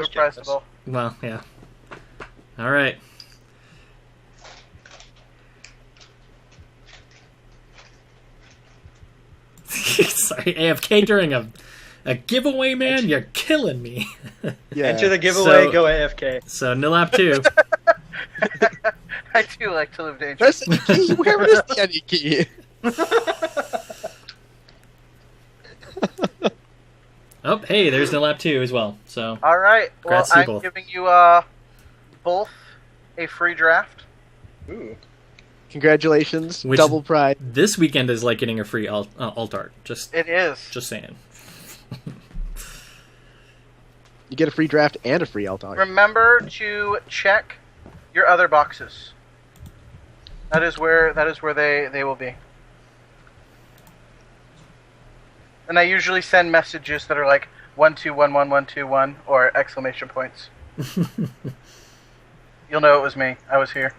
give a prize to both. Well, yeah. All right. Sorry, AFK during a giveaway, man. You're killing me. Yeah. Enter the giveaway, So- go AFK. So, Nilap 2. I do like to live dangerous. Press any key. Where is the any key? Oh, hey, there's Nilap 2 as well. So, All right. Well, Congrats to you I'm both. giving you both a free draft. Ooh. Congratulations. Which- Double prize. this weekend is like getting a free alt art. Just It is. saying. You get a free draft and a free alt-art. Remember to check your other boxes. That is where they will be. And I usually send messages that are like 1211121 or exclamation points. You'll know it was me. I was here.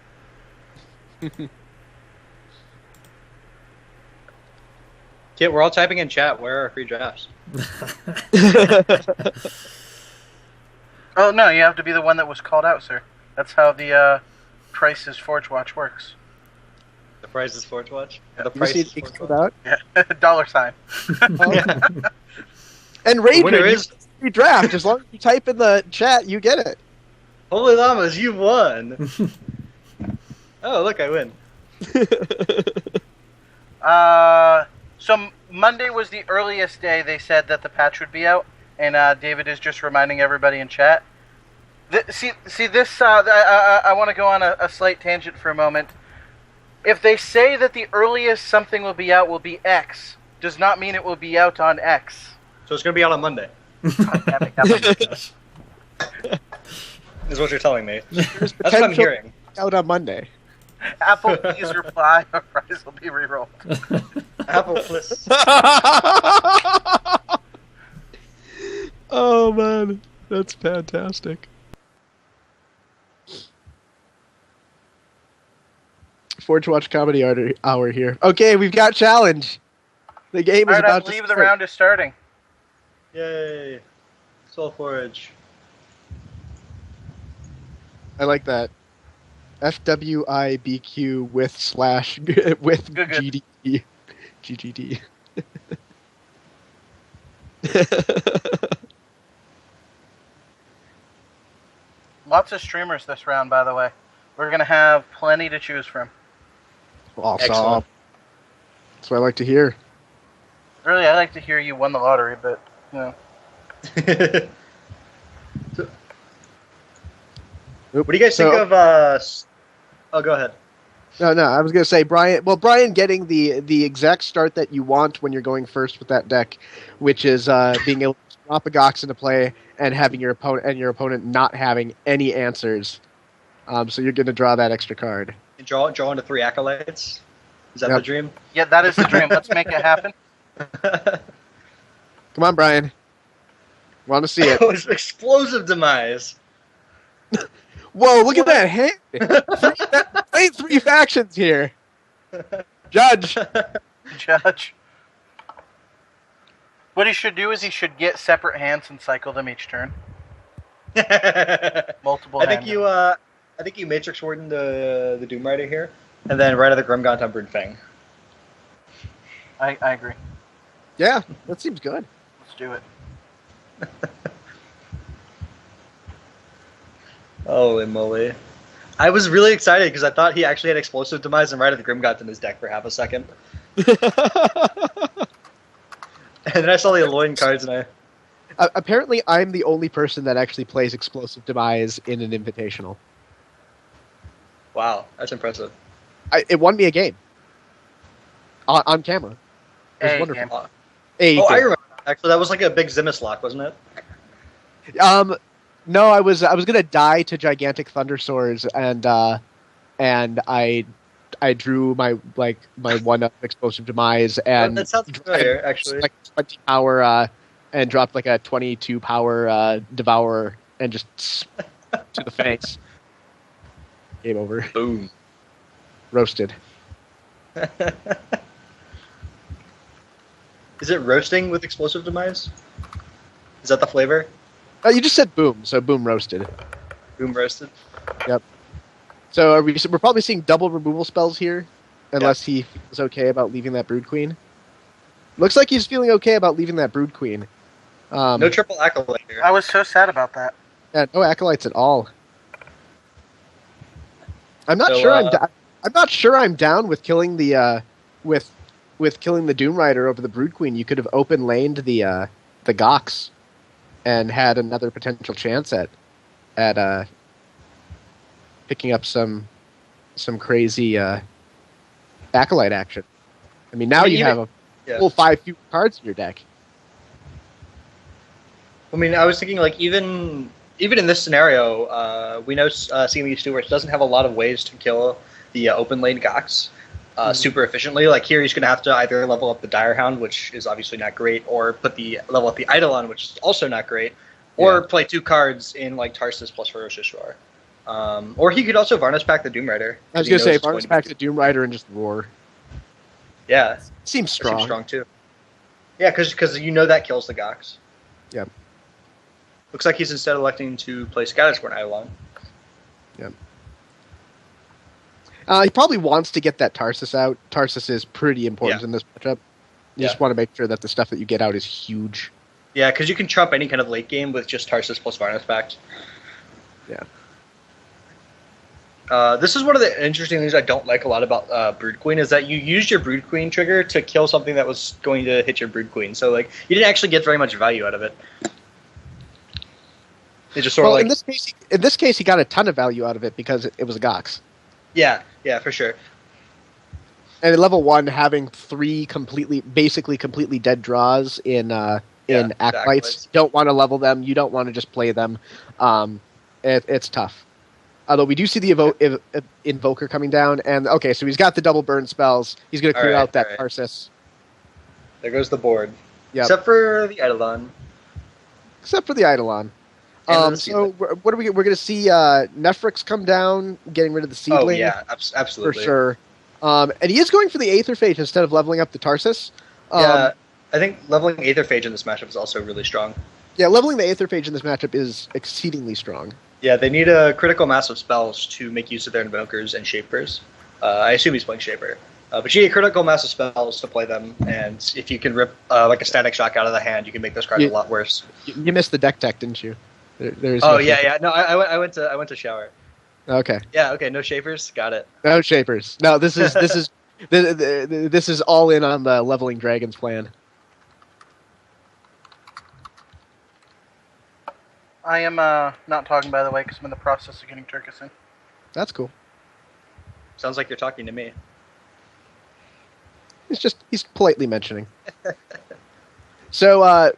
Kit, we're all typing in chat. Where are our free drafts? Oh no, you have to be the one that was called out, sir. That's how the Price's Forge Watch works. The prize is Forge Watch? The You price see is it Forge called Watch? out. Yeah, $. And Ranger, winner you is- get a free draft. As long as you type in the chat, you get it. Holy Llamas, you won! Oh, look, I win. So Monday was the earliest day they said that the patch would be out, and David is just reminding everybody in chat. See this. I want to go on a slight tangent for a moment. If they say that the earliest something will be X, does not mean it will be out on X. So it's going to be out on Monday, God damn it, that is what you're telling me. There's That's what I'm potential hearing. out on Monday. Apple, please reply. Our prize will be rerolled. Apple, please. Oh man, that's fantastic. Forge Watch Comedy Hour here. Okay, we've got challenge. The game All is right, I about to believe the start. round is starting. Yay. Soul Forge. I like that. FWIBQ with slash with Good. GDD. GGD. Lots of streamers this round, by the way. We're going to have plenty to choose from. Awesome. Excellent. That's what I like to hear. Really, I like to hear you won the lottery, but, you know. What do you guys think So- of, Oh, go ahead. No, I was gonna say Brian. Well, Brian getting the exact start that you want when you're going first with that deck, which is being able to drop a Gox into play and having your opponent not having any answers. So you're gonna draw that extra card. And draw into 3 acolytes? Is that Yep. the dream? Yeah, that is the dream. Let's make it happen. Come on, Brian. Want to see it? It was explosive demise. Whoa! Look at that hand. Playing 3 factions here. Judge. Judge. What he should do is he should get separate hands and cycle them each turn. Multiple I think hand. you Matrix Warden the Doom Rider here, and then right of the Grimgaunt Umbred Fang. I agree. Yeah, that seems good. Let's do it. Holy moly. I was really excited because I thought he actually had Explosive Demise and right of the Grimgaunt in his deck for half a second. And then I saw the Alolan cards and Apparently, I'm the only person that actually plays Explosive Demise in an Invitational. wow, that's impressive. It won me a game. On camera. It was Hey, wonderful. game. A Oh, I game. remember. Actually, that was like a big Zimus lock, wasn't it? No, I was gonna die to Gigantic Thunder Swords, and I drew my one up Explosive Demise, and that sounds familiar, actually. like 20 power, and dropped like a 22 power Devourer, and just to the face. Game over. Boom. Roasted. Is it roasting with Explosive Demise? Is that the flavor? Oh, you just said boom, so boom roasted. Boom roasted. Yep. So we're probably seeing double removal spells here, unless he feels okay about leaving that Brood Queen. Looks like he's feeling okay about leaving that Brood Queen. No triple acolyte here. I was so sad about that. Yeah, no acolytes at all. I'm not So, sure. I'm not sure I'm down with killing the with killing the Doom Rider over the Brood Queen. You could have open laned the Gox and had another potential chance at picking up some crazy acolyte action. I mean, now you have a full 5 few cards in your deck. I mean, I was thinking like even in this scenario, we know CMU Stewart doesn't have a lot of ways to kill the open lane Gox super efficiently. Like here, he's going to have to either level up the Dire Hound, which is obviously not great, or level up the Eidolon, which is also not great, or play 2 cards in like Tarsus plus Ferocious Roar. Or he could also Varnish Pack the Doom Rider. I was going to say Varnish Pack the Doom Rider and just roar. Yeah, seems strong. Seems strong too. Yeah, because you know that kills the Gox. Yep. Looks like he's instead electing to play Scatterscorn Eidolon. Yep. He probably wants to get that Tarsus out. Tarsus is pretty important in this matchup. You just want to make sure that the stuff that you get out is huge. Yeah, because you can trump any kind of late game with just Tarsus plus Varnish Pact. Yeah. This is one of the interesting things I don't like a lot about Brood Queen is that you used your Brood Queen trigger to kill something that was going to hit your Brood Queen. So like you didn't actually get very much value out of it. It just sort of like in this case he got a ton of value out of it because it was a Gox. Yeah, for sure. And at level 1, having 3 basically completely dead draws in Acolytes, you don't want to level them. You don't want to just play them. It's tough. Although we do see the Invoker coming down, and okay, so he's got the double burn spells. He's going to clear out that Tarsus. There goes the board. Yep. Except for the Eidolon. So what are we? We're going to see Nephrix come down, getting rid of the Seedling. Oh yeah, absolutely for sure. And he is going for the Aetherphage instead of leveling up the Tarsus. Yeah, I think leveling Aetherphage in this matchup is also really strong. Yeah, leveling the Aetherphage in this matchup is exceedingly strong. Yeah, they need a critical mass of spells to make use of their Invokers and Shapers. I assume he's playing Shaper. But you need a critical mass of spells to play them, and if you can rip like a Static Shock out of the hand, you can make those cards a lot worse. You missed the deck tech, didn't you? Yeah. No, I went to shower. Okay. Yeah. Okay. No Shapers. Got it. No Shapers. No, this is this is all in on the leveling dragons plan. I am not talking, by the way, because I'm in the process of getting Turkus in. That's cool. Sounds like you're talking to me. He's politely mentioning. So,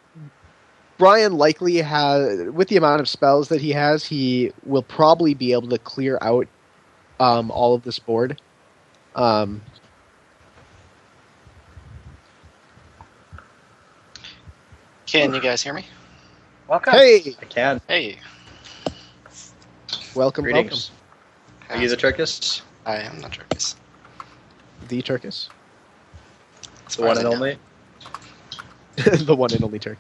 Brian likely has, with the amount of spells that he has, he will probably be able to clear out all of this board. Can you guys hear me? Welcome. Hey! I can. Hey. Welcome. Greetings. Are you the Turkus? I am the Turkus. The Turkus? The one and only? The one and only Turkus.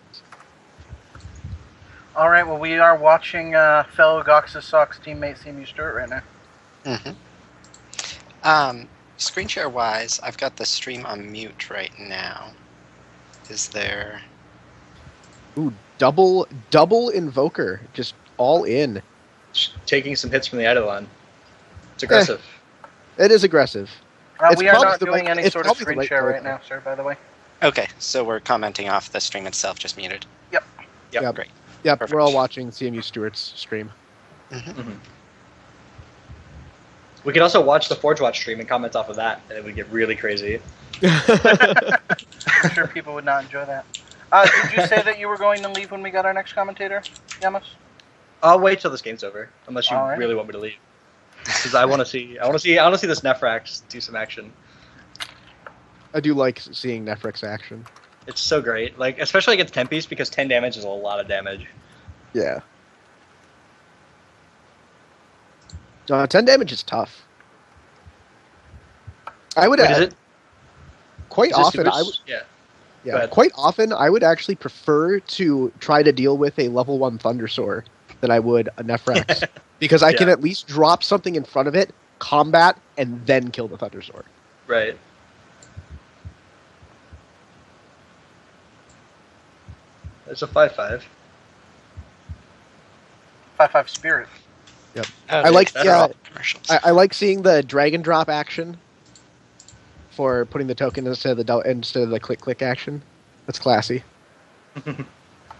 All right, well, we are watching fellow Gox's Sox teammate CMU Stewart right now. Screen share wise, I've got the stream on mute right now. Is there... Ooh, double Invoker. Just all in. Taking some hits from the Eidolon. It's aggressive. It is aggressive. We are not doing any sort of screen share right now, sir, by the way. Okay, so we're commenting off the stream itself, just muted. Yep. Great. Yep, Perfect. we're all watching CMU Stewart's stream. We could also watch the Forge Watch stream and comment off of that, and it would get really crazy. I'm sure people would not enjoy that. Did you say that you were going to leave when we got our next commentator, Yamos? I'll wait till this game's over, unless you Alright. really want me to leave. Because I want to see this Nephrax do some action. I do like seeing Nephrix action. It's so great, like especially against 10 piece because 10 damage is a lot of damage. Yeah. 10 damage is tough. I would Wait, is it? quite Is this often. yours? Yeah. Yeah, But- quite often I would actually prefer to try to deal with a level 1 Thundersaur than I would a Nephrex. Because I can Yeah. at least drop something in front of it, combat, and then kill the Thundersaur. Right. There's a 5/5. 5/5 spirit. I like Better all commercials. I like seeing the drag and drop action for putting the token instead of the click action. That's classy.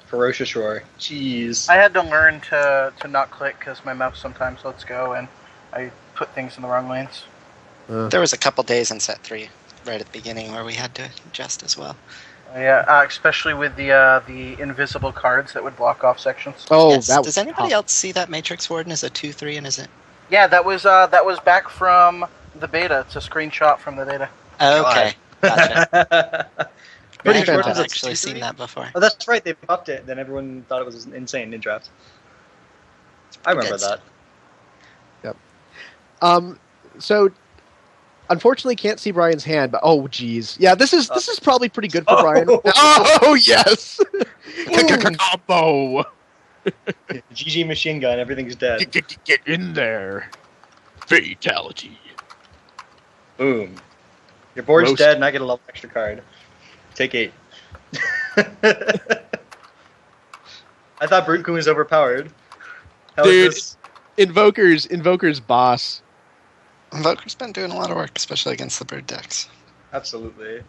Ferocious roar. Jeez. I had to learn to not click because my mouse sometimes lets go and I put things in the wrong lanes. There was a couple days in set 3, right at the beginning, where we had to adjust as well. Yeah, especially with the invisible cards that would block off sections. Oh, Yes. that was Does anybody tough. else see that Matrix Warden as a 2/3, and is it? Yeah, that was back from the beta. It's a screenshot from the beta. Oh, okay, gotcha. Pretty I've fantastic. not actually seen that before. Oh, that's right. They buffed it. Then everyone thought it was insane in draft. I remember Good. that. So unfortunately can't see Brian's hand, but oh geez. Yeah, this is probably pretty good for Brian. Oh yes. Combo. GG machine gun. Everything's dead. Get in there. Fatality. Boom. Your board's Roast. dead, and I get a level extra card. Take 8. I thought Brute Queen was overpowered. How Dude. is this? Invoker's boss. Invoker's been doing a lot of work, especially against the bird decks. Absolutely.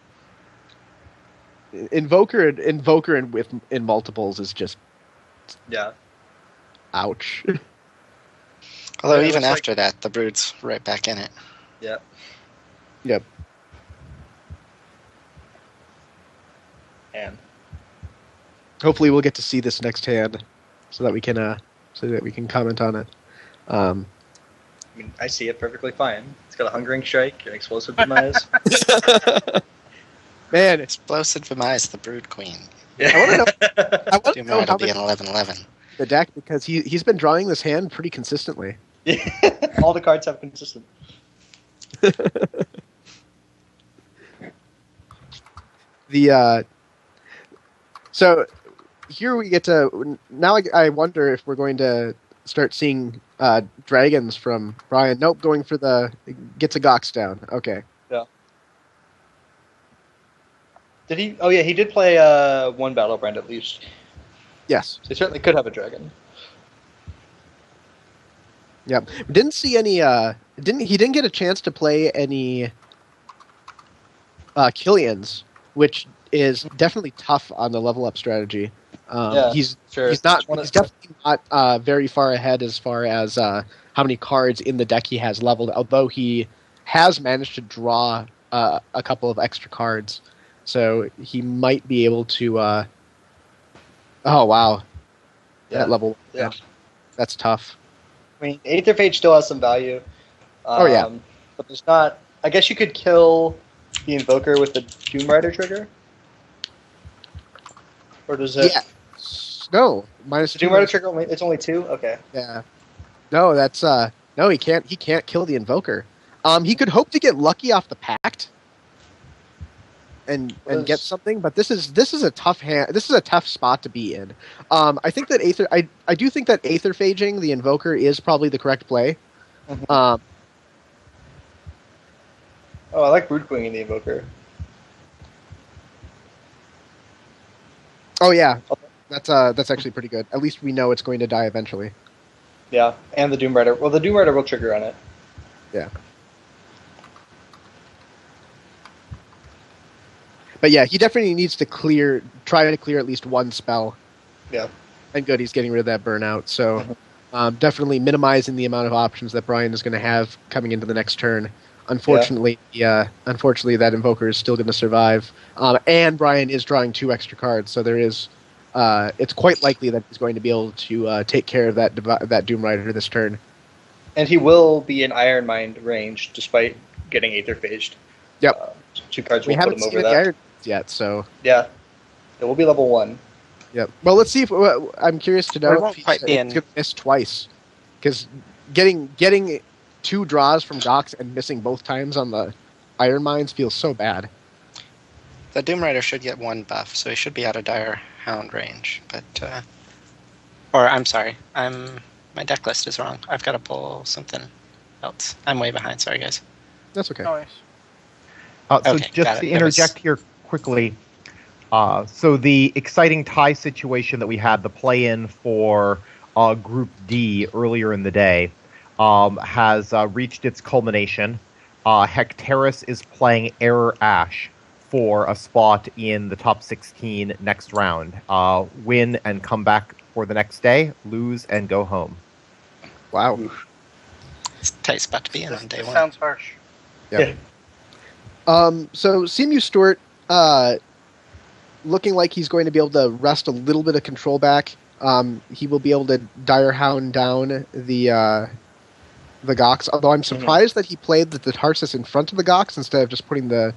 Invoker in multiples is just Yeah. ouch. Although Yeah, it even looks after that, the brood's right back in it. Yeah. Yep. And Hopefully we'll get to see this next hand so that we can comment on it. I mean, I see it perfectly fine. It's got a Hungering Strike, an Explosive Demise. Man, Explosive Demise, the brood queen. I want to know. I want to Doom know Rider how will be many an 11/11. the deck because he's been drawing this hand pretty consistently. All the cards have consistent. So here we get to now. I wonder if we're going to start seeing dragons from Brian. Nope, going for the gets a Gox down. Okay. Did he? Oh yeah, he did play one Battle Brand at least. Yes. So he certainly could have a dragon. Yep. Didn't see any. He didn't get a chance to play any Killians, which is definitely tough on the level up strategy. Yeah, He's Sure. he's not. It's one of- He's definitely not very far ahead as far as how many cards in the deck he has leveled. Although he has managed to draw a couple of extra cards, so he might be able to. Oh wow, yeah. that level. Yeah. That's tough. I mean, Aether Phage still has some value. Oh, yeah. But there's not. I guess you could kill the Invoker with the Doom Rider trigger. Or does it? Yeah. No, minus The two. Doom Rider trigger. It's only 2. Okay. Yeah. No, that's no. He can't. He can't kill the Invoker. He could hope to get lucky off the Pact. And get something, but this is a tough hand. This is a tough spot to be in. I think that I do think that Aether Phaging the Invoker is probably the correct play. Mhm. Oh, I like Brood Queen in the Invoker. Oh yeah, that's actually pretty good. At least we know it's going to die eventually. Yeah, and the Doom Rider. Well, the Doom Rider will trigger on it. Yeah. But yeah, he definitely needs to try to clear at least one spell. Yeah. And good, he's getting rid of that burnout. So definitely minimizing the amount of options that Brian is going to have coming into the next turn. Unfortunately, unfortunately, that Invoker is still going to survive. And Brian is drawing 2 extra cards, so there is. It's quite likely that he's going to be able to take care of that Doom Rider this turn. And he will be in Iron Mind range despite getting Aether Phaged. Yep. 2 cards We will put haven't him seen over any that. Iron yet, so. Yeah. It will be level 1. Yep. Well, let's see if I'm curious to Well, it know won't if he's quite be going in- to miss twice, because getting 2 draws from Gox and missing both times on the Iron Mines feels so bad. The Doom Rider should get 1 buff, so he should be out of Dire Hound range. But, or I'm sorry, my deck list is wrong. I've got to pull something else. I'm way behind. Sorry, guys. That's okay. Nice. So Okay, just got to it. interject here quickly, so the exciting tie situation that we had, the play-in for Group D earlier in the day, has reached its culmination. Hectaris is playing Error Ash for a spot in the top 16 next round. Win and come back for the next day, lose and go home. Wow. It's a tight spot to be in on day This 1. sounds harsh. Yeah. So CMU Stewart, looking like he's going to be able to wrest a little bit of control back. He will be able to Dire Hound down the Gox. Although I'm surprised that he played the Tarsus in front of the Gox instead of just putting the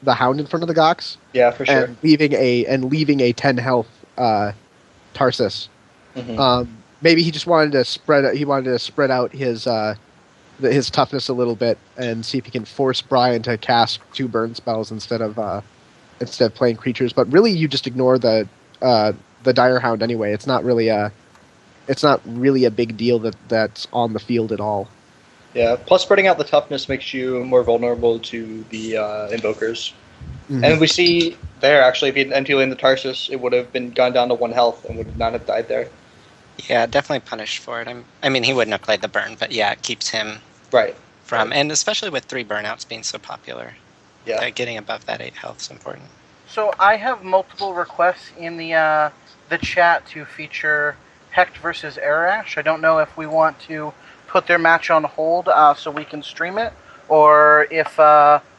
Hound in front of the Gox. Yeah, for sure. And leaving a 10 health Tarsus. Maybe he just wanted to spread out his toughness a little bit and see if he can force Brian to cast 2 burn spells instead of playing creatures. But really, you just ignore the Dire Hound anyway. It's not really a big deal that's on the field at all. Yeah, plus spreading out the toughness makes you more vulnerable to the Invokers. And we see there, actually, if he had empty lane the Tarsus, it would have gone down to 1 health and would not have died there. Yeah, definitely punished for it. I mean, he wouldn't have played the burn, but yeah, it keeps him Right. from, and especially with 3 burnouts being so popular, Yeah. getting above that 8 health is important. So I have multiple requests in the chat to feature Hecht versus Arash. I don't know if we want to put their match on hold so we can stream it, or if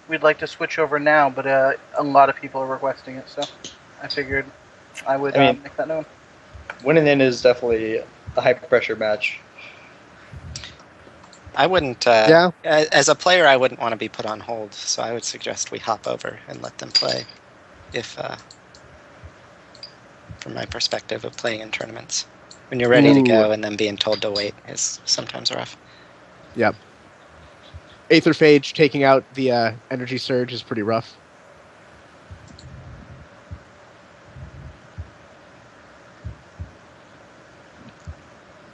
we'd like to switch over now. But a lot of people are requesting it, so I figured I would make that known. Winning in is definitely a high-pressure match. I wouldn't, Yeah. as a player, I wouldn't want to be put on hold, so I would suggest we hop over and let them play, if, from my perspective of playing in tournaments. When you're ready to go and then being told to wait is sometimes rough. Yep. Aetherphage taking out the energy surge is pretty rough.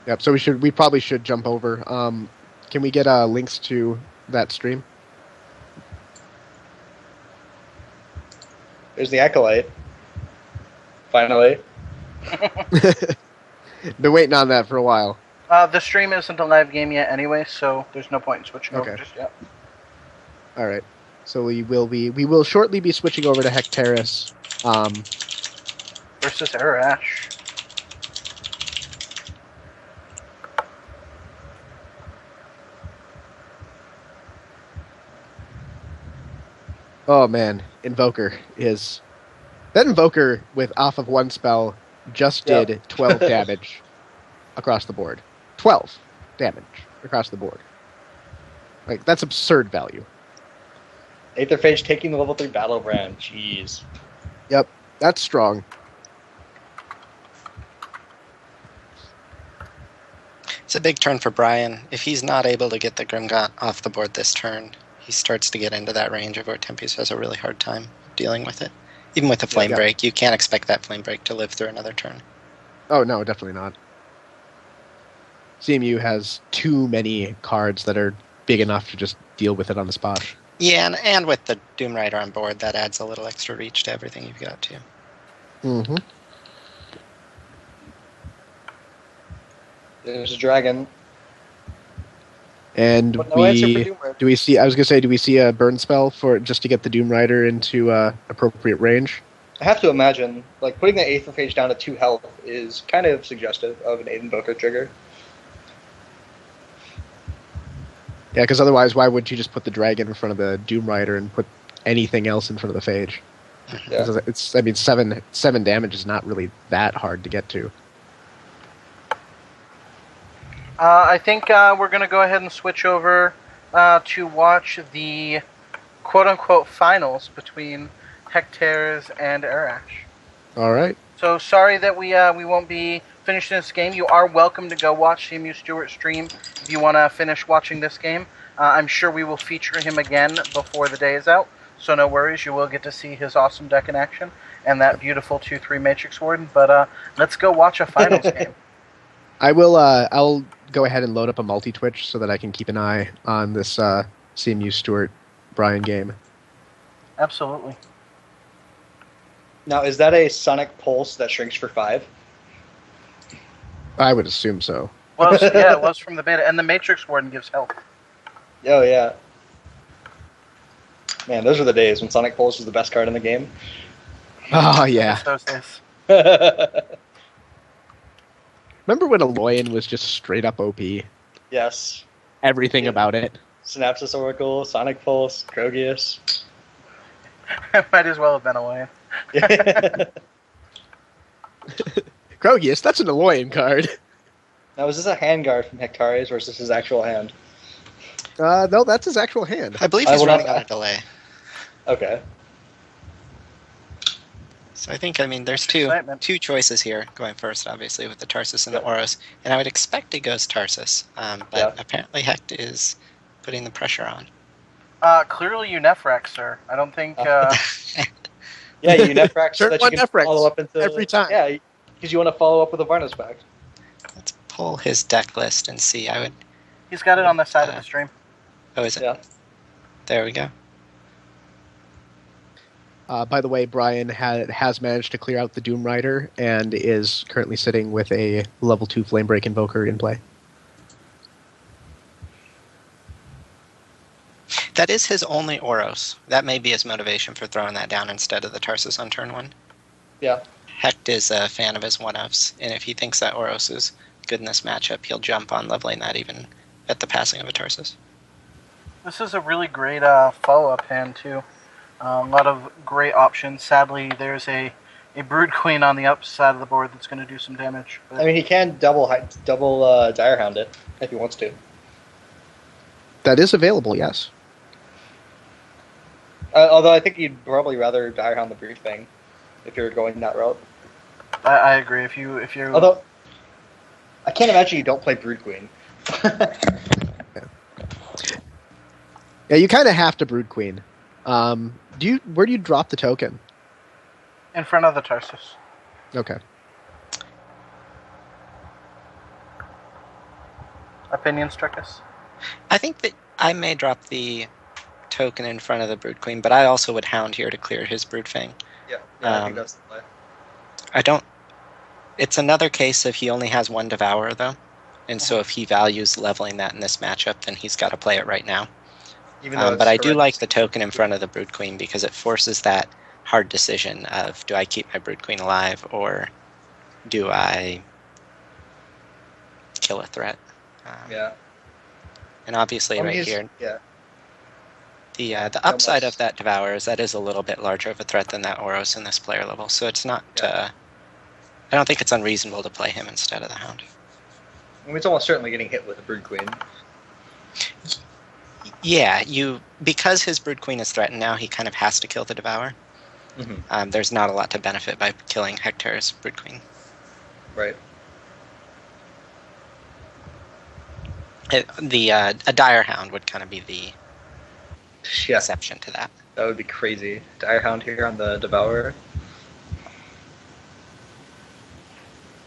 Yep. So we probably should jump over. Can we get links to that stream? There's the Acolyte. Finally. Been waiting on that for a while. The stream isn't a live game yet anyway, so there's no point in switching over Okay. just yet. All right. So we will shortly be switching over to Hectaris. Versus Arash. Oh man, Invoker is that Invoker with off of 1 spell just did 12 damage across the board. 12 damage across the board. Like that's absurd value. Aetherphage taking the level 3 battle brand. Jeez. Yep, that's strong. It's a big turn for Brian. If he's not able to get the Grimgaunt off the board this turn, he starts to get into that range of where Tempest has a really hard time dealing with it. Even with a Flame Break, you can't expect that Flame Break to live through another turn. Oh no, definitely not. CMU has too many cards that are big enough to just deal with it on the spot. Yeah, and with the Doom Rider on board, that adds a little extra reach to everything you've got, too. Mm-hmm. There's a dragon. And But no answer for Doom Rider. do we see? I was gonna say, do we see a burn spell for just to get the Doom Rider into appropriate range? I have to imagine, like, putting the Aetherphage down to 2 health is kind of suggestive of an Invoker trigger. Yeah, because otherwise, why would you just put the dragon in front of the Doom Rider and put anything else in front of the Phage? Yeah. It's. I mean, seven damage is not really that hard to get to. I think we're going to go ahead and switch over to watch the quote-unquote finals between Hectares and Arash. All right. So sorry that we won't be finishing this game. You are welcome to go watch CMU Stewart stream if you want to finish watching this game. I'm sure we will feature him again before the day is out. so no worries. You will get to see his awesome deck in action and that beautiful 2/3 Matrix Warden. But let's go watch a finals game. I will. I'll go ahead and load up a multi-twitch so that I can keep an eye on this CMU Stewart Brian game. Absolutely. Now, is that a Sonic Pulse that shrinks for 5? I would assume so. Well, yeah, it was from the beta, and the Matrix Warden gives health. Oh, yeah. Man, those were the days when Sonic Pulse was the best card in the game. Oh yeah. Those days. Remember when Aloyan was just straight up OP? Yes. Everything Yeah. about it. Synapsis Oracle, Sonic Pulse, Grogius. Might as well have been a way. Krogius, that's an Aloyan card. Now, is this a hand guard from Hectares, or is this his actual hand? No, that's his actual hand. I believe I he's will running not- on a delay. Okay. So I think, there's Excitement. two choices here, going first, obviously, with the Tarsus and the Oros. And I would expect it goes Tarsus, but Yeah. apparently Hecht is putting the pressure on. Clearly you Nephrax, sir. I don't think... Yeah, you Nephrax so Turn that one you can Nephrax follow up into... every time. Yeah, because you want to follow up with a Varnus Pact. Let's pull his deck list and see. He's got it on the side of the stream. Oh, is it? Yeah. There we go. By the way, Brian has managed to clear out the Doom Rider and is currently sitting with a level 2 Flamebreak Invoker in play. That is his only Oros. That may be his motivation for throwing that down instead of the Tarsus on turn 1. Yeah. Hecht is a fan of his one-ofs, and if he thinks that Oros is good in this matchup, he'll jump on leveling that even at the passing of a Tarsus. This is a really great follow-up hand, too. A lot of great options. Sadly, there's a Brood Queen on the upside of the board that's going to do some damage. But I mean, he can double Direhound it if he wants to. That is available, yes. Although I think you'd probably rather Direhound the Brief thing if you're going that route. I agree. If you're... Although, I can't imagine you don't play Brood Queen. Yeah, you kind of have to Brood Queen. Where do you drop the token? in front of the Tarsus. Okay. Opinions, Trickus? I think that I may drop the token in front of the Brood Queen, but I also would Hound here to clear his Brood Fang. Yeah, I think that's the play. I don't... It's another case if he only has one Devourer, though. And so if he values leveling that in this matchup, then he's got to play it right now. Even though But I do like the token in front of the Brood Queen because it forces that hard decision of, do I keep my Brood Queen alive or do I kill a threat? Yeah. And obviously right here, Yeah. the upside of that Devourer is that is a little bit larger of a threat than that Oros in this player level. So it's not... I don't think it's unreasonable to play him instead of the Hound. I mean, it's almost certainly getting hit with a Brood Queen. Yeah, because his Brood Queen is threatened now, he kind of has to kill the Devourer. Mm-hmm. There's not a lot to benefit by killing Hector's Brood Queen. Right. A Dire Hound would kind of be the Yeah, exception to that. that would be crazy. Direhound here on the Devourer.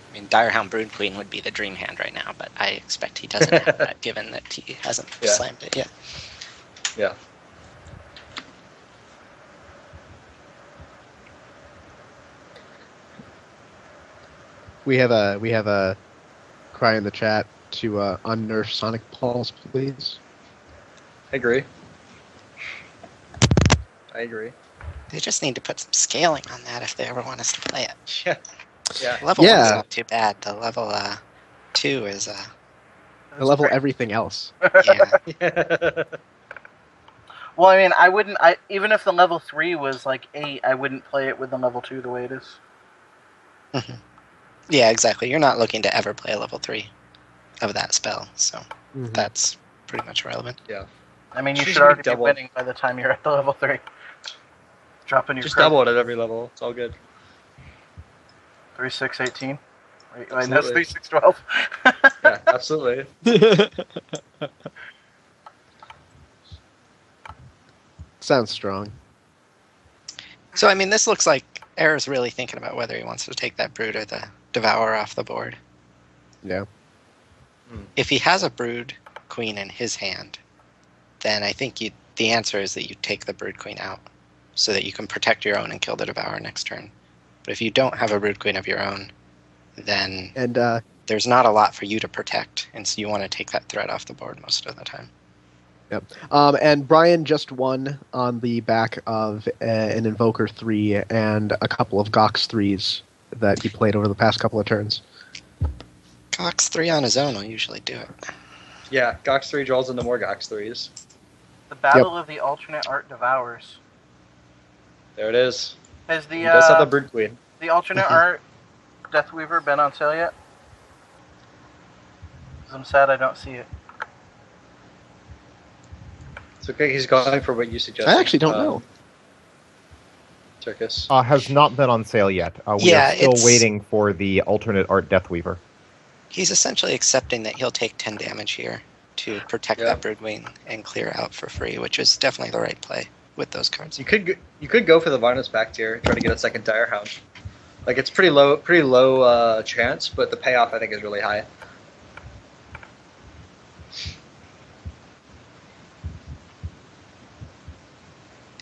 I mean, Dire Hound Brood Queen would be the dream hand right now, but I expect he doesn't have that, given that he hasn't slammed it yet. Yeah. We have a cry in the chat to unnerf Sonic Pulse, please. I agree. I agree. They just need to put some scaling on that if they ever want us to play it. Yeah. Yeah. Level Yeah. 1's not too bad. The level 2 is... I level everything else. yeah. Well, I mean, I wouldn't. Even if the level 3 was like 8, I wouldn't play it with the level 2 the way it is. Yeah, exactly. You're not looking to ever play a level 3 of that spell, so that's pretty much irrelevant. Yeah. I mean, you Just should already be double. winning by the time you're at the level 3. Dropping your Just crit. double it at every level. It's all good. 3, 6, 18. Wait, that's Absolutely. 3, 6, 12. Yeah, absolutely. Sounds strong. So, I mean, this looks like Air's really thinking about whether he wants to take that Brood or the Devourer off the board. Yeah. If he has a Brood Queen in his hand, then I think the answer is that you take the Brood Queen out so that you can protect your own and kill the Devourer next turn. But if you don't have a Brood Queen of your own, then there's not a lot for you to protect, and so you want to take that threat off the board most of the time. Yep. And Brian just won on the back of an Invoker 3 and a couple of Gox 3s that he played over the past couple of turns. Gox 3 on his own will usually do it. Yeah, Gox 3 draws into more Gox 3s. The Battle of the Alternate Art Devours. There it is. Has the He does have the Brood Queen. the alternate art Deathweaver been on sale yet? 'Cause I'm sad I don't see it. It's okay, he's going for what you suggested. I actually don't know. Turkus. Has not been on sale yet. We are still waiting for the alternate art Deathweaver. He's essentially accepting that he'll take 10 damage here to protect that Broodwing and clear out for free, which is definitely the right play with those cards. You could go for the Varnus back tier, try to get a second Dire Hound. Like, it's pretty low chance, but the payoff I think is really high.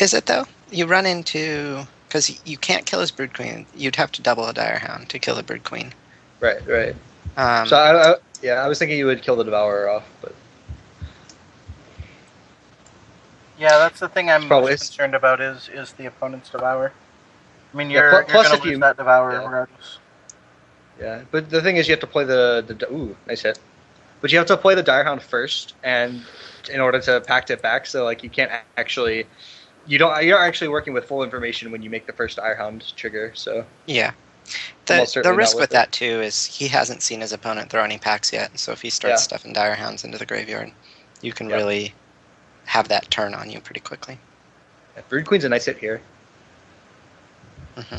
Is it though? You run into, because you can't kill his Brood Queen. You'd have to double a Dire Hound to kill the Brood Queen. Right. So I was thinking you would kill the Devourer off, but Yeah, that's the thing I'm Probably most concerned about is the opponent's Devourer. I mean, Yeah, you're plus going if to lose you- that Devourer yeah. regardless. yeah. But the thing is, you have to play the ooh, nice hit. But you have to play the Dire Hound first, and in order to pact it back, so like you can't actually, you're actually working with full information when you make the first Dire Hound trigger. So Yeah. Almost The certainly risk not with worth that, too, is he hasn't seen his opponent throw any packs yet. So if he starts stuffing Dire Hounds into the graveyard, you can really have that turn on you pretty quickly. yeah, Brood Queen's a nice hit here. Hmm.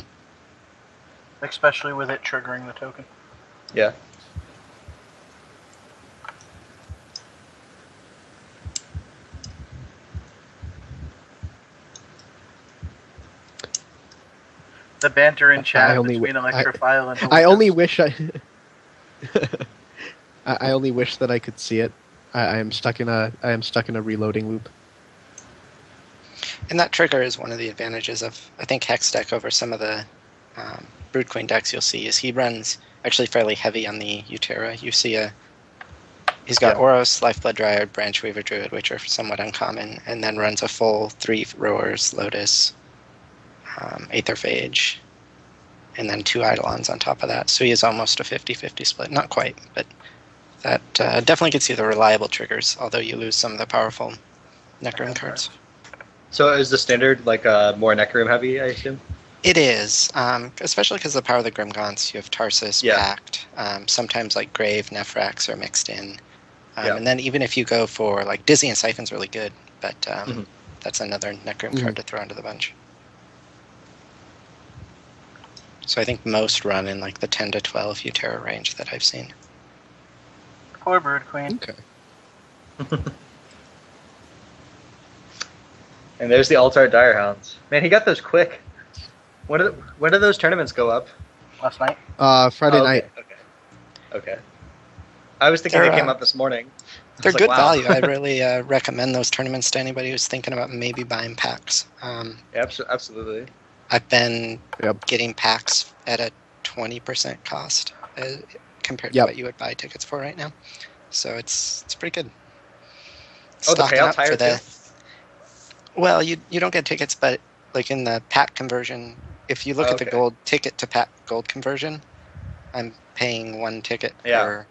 Especially with it triggering the token. Yeah. The banter in chat I only between wi- Electrophile and I only wish I only wish that I could see it. I am stuck in a reloading loop. And that trigger is one of the advantages of, I think, Hex deck over some of the Brood Queen decks you'll see, is he runs actually fairly heavy on the Utera. You see he's got Oros, Lifeblood Dryad, Branch Weaver Druid, which are somewhat uncommon, and then runs a full 3 Rowers, Lotus, Aetherphage, and then 2 Eidolons on top of that. So he is almost a 50-50 split. Not quite, but that definitely gets you the reliable triggers, although you lose some of the powerful Necron cards. So is the standard like more Necroom heavy, I assume? It is, especially because of the power of the Grimgaunts. You have Tarsus, Pact, sometimes like Grave, Nephrax are mixed in. And then even if you go for, like, Dizzy and Siphon's really good, but that's another Necroom card to throw into the bunch. So I think most run in like the 10 to 12 Utera range that I've seen. Poor Brood Queen. Okay. And there's the Altar Dire Hounds. Man, he got those quick. When do those tournaments go up? Last night. Friday night. Okay. I was thinking They're, they came up this morning. They're It's good like, wow. value. I really recommend those tournaments to anybody who's thinking about maybe buying packs. Yeah, absolutely. I've been getting packs at a 20% cost compared to what you would buy tickets for right now. So it's pretty good. Oh, the Stocking payout's up for higher the- too? Well, you don't get tickets, but like in the pack conversion, if you look at the gold ticket to pack gold conversion, I'm paying 1 ticket for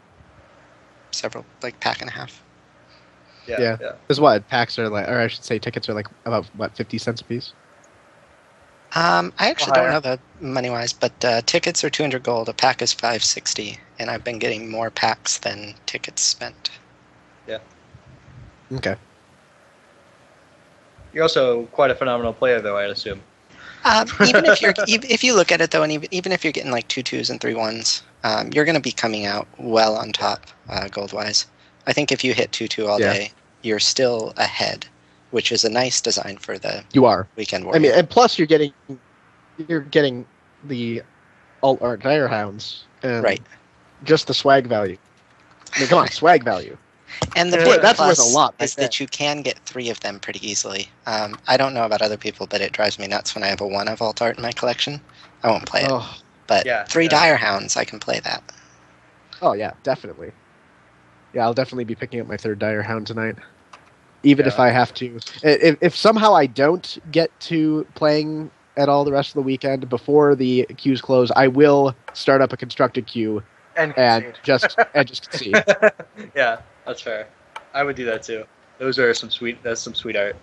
several, like, pack and a half. Yeah. Because what packs are like, or I should say, tickets are like about 50 cents a piece. I actually don't know the money wise, but tickets are 200 gold. A pack is 560, and I've been getting more packs than tickets spent. Yeah. Okay. You're also quite a phenomenal player, though, I'd assume. Even if you look at it though, and even if you're getting like 2 2s and 3 1s, you're going to be coming out well on top gold wise. I think if you hit 2-2 all day, you're still ahead, which is a nice design for the weekend warrior. I mean, and plus you're getting you're getting the alt art Direhounds and Right. just the swag value. I mean, come on, swag value. And the Yeah, big that's plus worth a lot, is right that you can get 3 of them pretty easily. I don't know about other people, but it drives me nuts when I have a 1 of alt art in my collection. I won't play it. Oh, But Yeah, 3 yeah. Dire Hounds, I can play that. oh yeah, definitely. Yeah, I'll definitely be picking up my 3rd Direhound tonight. Even if Yeah. I have to. If somehow I don't get to playing at all the rest of the weekend before the queues close, I will start up a constructed queue And and concede. just concede. Yeah, that's fair. I would do that too. Those are some sweet. That's some sweet art.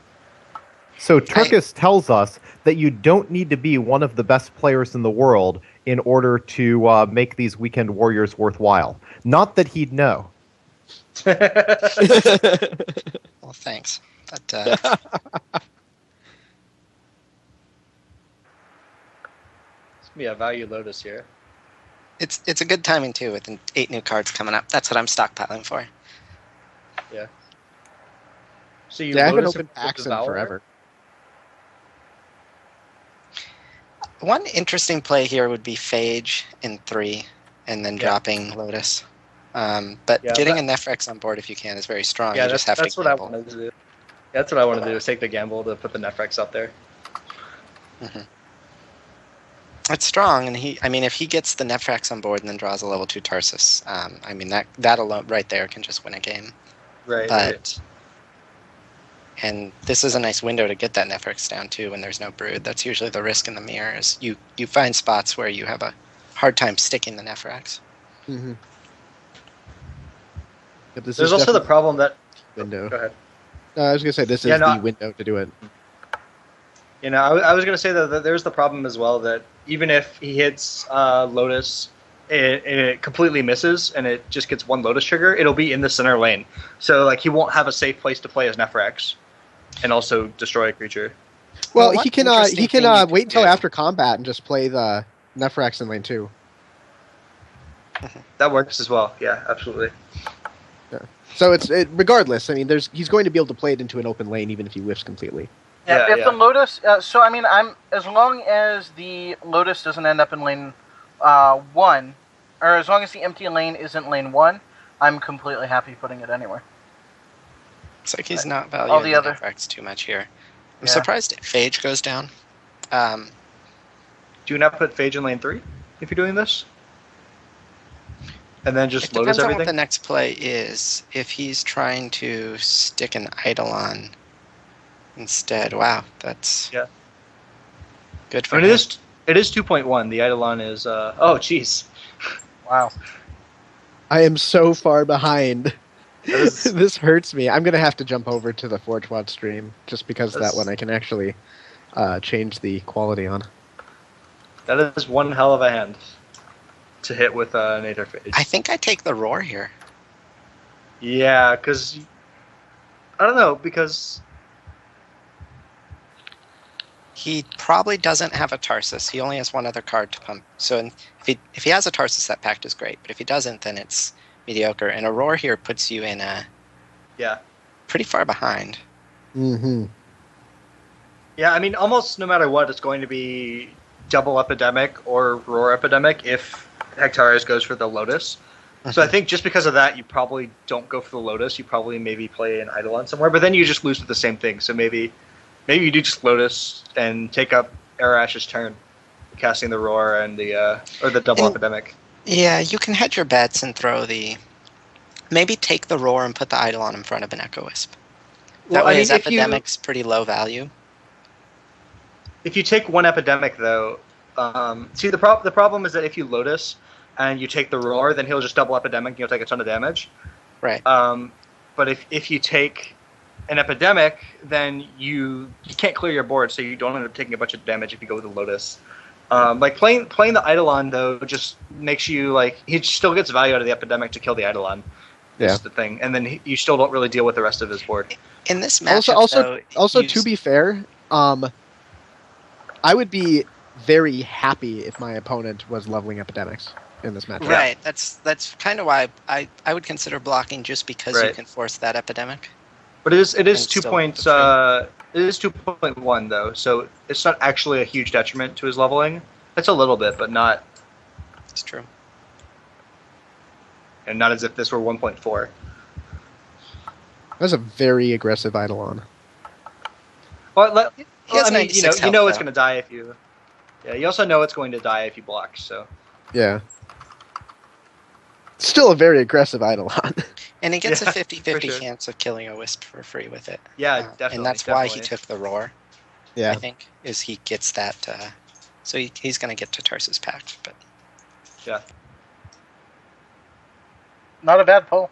So Turkus tells us that you don't need to be one of the best players in the world in order to make these weekend warriors worthwhile. Not that he'd know. Well, thanks. But, Yeah, value Lotus here. it's a good timing, too, with 8 new cards coming up. That's what I'm stockpiling for. Yeah. So you Yeah, I haven't Lotus opened and packs in Devour? forever. One interesting play here would be Phage in 3, and then dropping Lotus. But Yeah, getting a Nephrex on board if you can is very strong. Yeah, you just have that's to what I gamble. wanted to do. That's what I want to do, is take the gamble to put the Nephrex up there. It's strong, and if he gets the Nephrex on board and then draws a level 2 Tarsus, that alone right there can just win a game. Right. But and this is a nice window to get that Nephrex down too when there's no brood. That's usually the risk in the mirror is you find spots where you have a hard time sticking the Nephrex. Mm-hmm. Yep, There's also the problem that. window. Go ahead. I was gonna say this is the window to do it. You know, I was going to say that there's the problem as well that even if he hits Lotus, it completely misses and it just gets 1 Lotus trigger, it'll be in the center lane. So like he won't have a safe place to play his Nephrex and also destroy a creature. Well, Well, he one interesting can thing you wait can until do- after combat and just play the Nephrex in lane 2. That works as well. Yeah, absolutely. So regardless. I mean, he's going to be able to play it into an open lane even if he whiffs completely. Yeah, Yeah, if yeah. the Lotus, I'm as long as the Lotus doesn't end up in lane 1, or as long as the empty lane isn't lane 1, I'm completely happy putting it anywhere. It's like he's not All valuing the the other- Nephrex too much here. I'm Yeah. surprised Phage goes down. Do you not put Phage in lane 3 if you're doing this? And then just It Lotus depends on what the everything? next play is. If he's trying to stick an Eidolon instead, wow, that's good for I mean, him. it is 2.1. The Eidolon is, oh, jeez. Wow. I am so far behind. That is- This hurts me. I'm gonna have to jump over to the Forge Watch stream just because That's- that one I can actually change the quality on. That is one hell of a hand to hit with Nather Phage. I think I take the Roar here. Yeah, because I don't know, because He probably doesn't have a Tarsus. He only has 1 other card to pump. So if he has a Tarsus, that pact is great. But if he doesn't, then it's mediocre. And a Roar here puts you in yeah, pretty far behind. Mm-hmm. yeah. I mean, almost no matter what, it's going to be double Epidemic or Roar Epidemic if Hectares goes for the Lotus. So I think just because of that, you probably don't go for the Lotus. You probably maybe play an Eidolon somewhere, but then you just lose with the same thing. So maybe you do just Lotus and take up Arash's turn, casting the Roar and the double And- Epidemic. Yeah, you can hedge your bets and throw the... Maybe take the Roar and put the Eidolon in front of an Echo Wisp. That way his Epidemic's pretty low value. If you take 1 Epidemic, though, see, the problem is that if you Lotus and you take the Roar, then he'll just double Epidemic and you'll take a ton of damage. Right. But if you take an Epidemic, then you can't clear your board, so you don't end up taking a bunch of damage if you go with the Lotus. Like playing the Eidolon, though, just makes you, like, he still gets value out of the Epidemic to kill the Eidolon. Yeah. That's the thing. And then you still don't really deal with the rest of his board. In this matchup, Also, to be fair, I would be very happy if my opponent was leveling Epidemics in this matchup. Right, that's kind of why I would consider blocking just because you Right. can force that Epidemic. But it is And 2 still points. the It is 2.1 though, so it's not actually a huge detriment to his leveling. It's a little bit, but not, It's true. and not as if this were 1.4. That's a very aggressive Eidolon. Well, He has I mean, 96 you know health, it's though. going to die if you. Yeah, you also know it's going to die if you block. So Yeah. Still a very aggressive Eidolon. And he gets Yeah, a 50-50 for sure. chance of killing a Wisp for free with it. Yeah, And definitely, that's why he definitely. took the Roar, I Yeah. think, is he gets that. So he's going to get to Tarsus Pact. But yeah, Not a bad pull.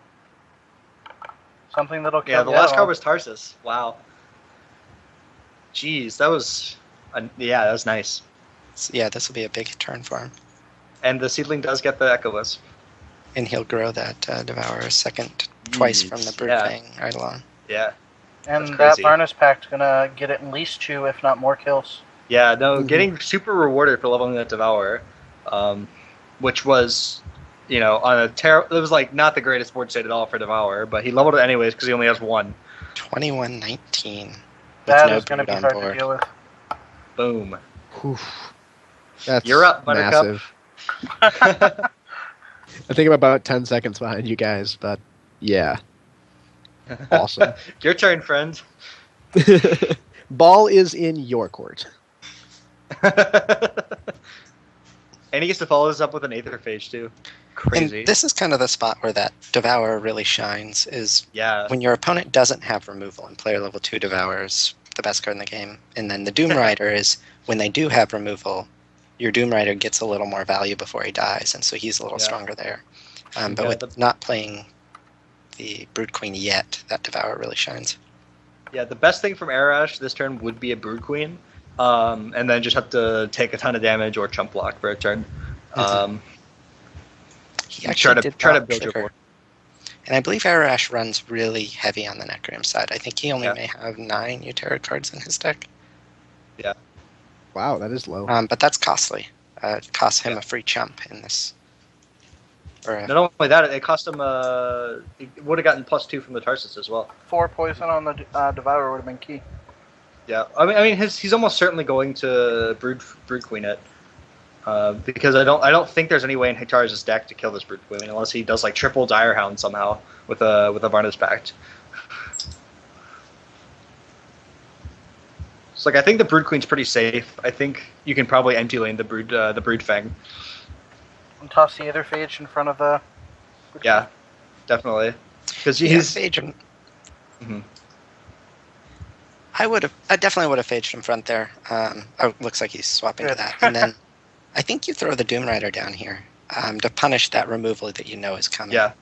Something that'll kill. yeah. The last card was Tarsus. Wow. Jeez, that was. Yeah, that was nice. so yeah, this will be a big turn for him. And the seedling does get the Echo Wisp. And he'll grow that Devourer second twice from the Yeah. Broodfang Eidolon. Yeah, And That's that crazy. Varnus Pact's gonna get at least 2, if not more kills. yeah. No, Mhm. getting super rewarded for leveling that Devourer, which was, on a it was like not the greatest board state at all for Devourer, but he leveled it anyways because he only has 1. 21-19. With That no is gonna Brood be on hard board. to deal with. Boom. Oof. That's You're up, Buttercup. massive. I think I'm about 10 seconds behind you guys, but yeah. Awesome. Your turn, friend. Ball is in your court. And he gets to follow this up with an Aetherphage too. Crazy. And this is kind of the spot where that Devourer really shines, is Yeah. when your opponent doesn't have removal, and player level 2 Devourer's the best card in the game. And then the Doom Rider is, when they do have removal, your Doom Rider gets a little more value before he dies, and so he's a little Yeah. stronger there. But Yeah, with not playing the Brood Queen yet, that Devourer really shines. Yeah, the best thing from Arash this turn would be a Brood Queen. And then just have to take a ton of damage or chump block for a turn. He Try actually to did try to not build your trigger. board. And I believe Arash runs really heavy on the Necrim side. I think he only Yeah. may have 9 Utera cards in his deck. Wow, that is low. But that's costly. It costs him Yeah. a free chump in this. Or a, Not only that, it cost him. He would have gotten +2 from the Tarsus as well. 4 poison on the Devourer would have been key. Yeah, I mean, he's almost certainly going to Brood Queen it. Because I don't think there's any way in Hectares' deck to kill this Brood Queen unless he does like triple Dire Hound somehow with a Varnus Pact. So like I think the Brood Queen's pretty safe. I think you can probably empty lane the Brood Fang. And toss the Aetherphage in front of the. Yeah, definitely. Because yeah, he's phage him. Mhm. I definitely would have phaged him front there. Oh, looks like he's swapping to Good. that. And then I think you throw the Doom Rider down here to punish that removal that you know is coming. yeah.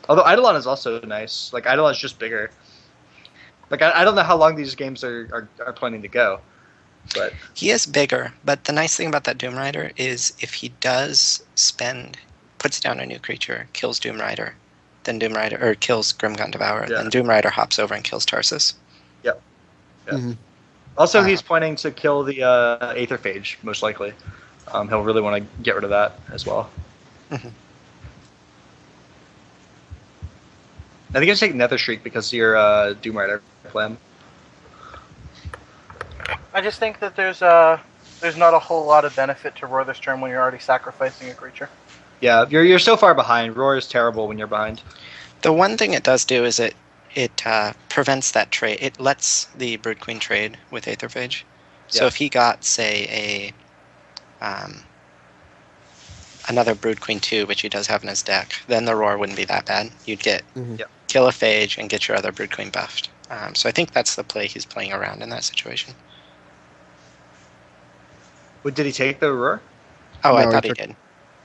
Although Eidolon is also nice. Like Eidolon's just bigger. Like I don't know how long these games are planning to go, but He is bigger, but the nice thing about that Doom Rider is if he does puts down a new creature, kills Doom Rider, then Doom Rider, or kills Grimgon Devourer, Yeah. then Doom Rider hops over and kills Tarsus. Yeah. Mhm. Also, he's planning to kill the Aetherphage, most likely. He'll really want to get rid of that as well. Mhm. I think I take Nether Shriek because you're Doom Rider plan. I just think that there's not a whole lot of benefit to roar this turn when you're already sacrificing a creature. Yeah, you're so far behind. Roar is terrible when you're behind. The one thing it does do is it prevents that trade. It lets the Brood Queen trade with Aetherphage. So Yeah. if he got, say, another Brood Queen 2, which he does have in his deck, then the Roar wouldn't be that bad. You'd get Mhm. Yeah. kill a Phage and get your other Brood Queen buffed. So I think that's the play he's playing around in that situation. Did he take the Roar? Oh, No, I he thought he took- did.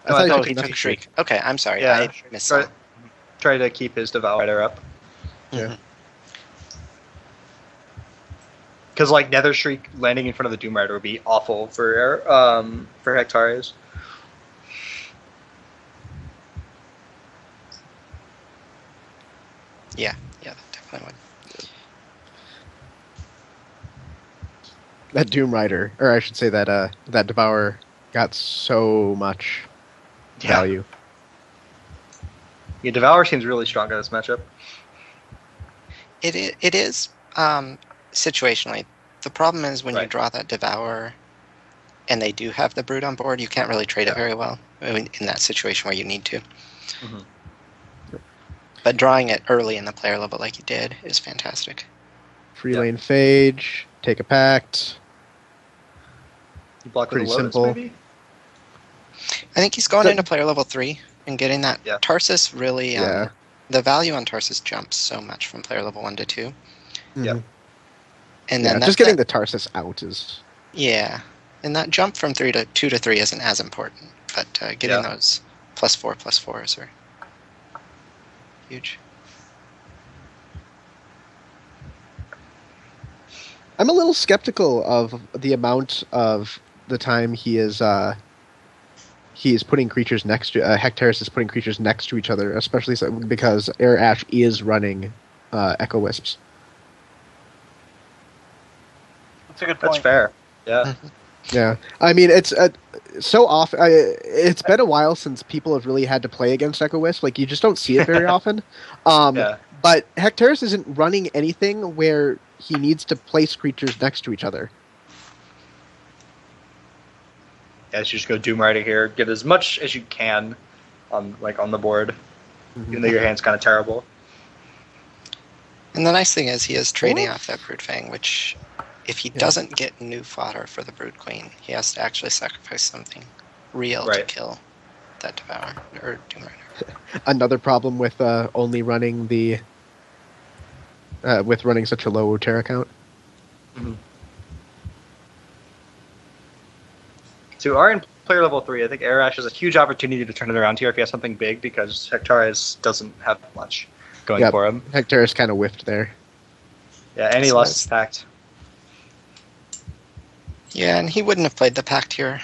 I thought he Oh, took he another took Shriek. Shriek. Okay, I'm sorry. Yeah. I missed Try, that. try to keep his Devourer up. Yeah. Because like Nether Shriek landing in front of the Doom Rider would be awful for Hectares. Yeah, that definitely would. That Doom Rider, or I should say that that Devourer, got so much value. Yeah, Devour seems really strong in this matchup. It is. situationally. The problem is when you Right. draw that Devour and they do have the Brood on board, you can't really trade it very well in that situation where you need to. Mhm. But drawing it early in the player level like you did is fantastic. Free Yep. lane Phage, take a pact. You block with Pretty a Lotus, simple. maybe? I think he's going So- into player level 3 and getting that. Yeah. Tarsus really, Yeah. the value on Tarsus jumps so much from player level 1 to 2. Yep. Mhm. And Yeah, then just getting the Tarsus out is. Yeah, and that jump from 2 to 3 isn't as important, but getting those +4/+4s are huge. I'm a little skeptical of the amount of the time he is putting creatures next to Hectares is putting creatures next to each other, especially because Air Ash is running Echo Wisps. That's a good point. That's fair. Yeah. Yeah, I mean it's so often. It's been a while since people have really had to play against Echo Wisp. Like you just don't see it very often. Yeah. But Hectares isn't running anything where he needs to place creatures next to each other. Yeah, you just go Doom Rider here, get as much as you can on the board, even though your hand's kind of terrible. And the nice thing is he is trading off that Brood Fang, which if he doesn't get new fodder for the Brood Queen, he has to actually sacrifice something real to kill that Devour or Doom Rider. Another problem with only running the with running such a low Terra count. So we are in player level 3. I think Arash has a huge opportunity to turn it around here if he has something big, because Hectares doesn't have much going for him. Hectares kind of whiffed there. Yeah, and he lost his pact. Yeah, and he wouldn't have played the pact here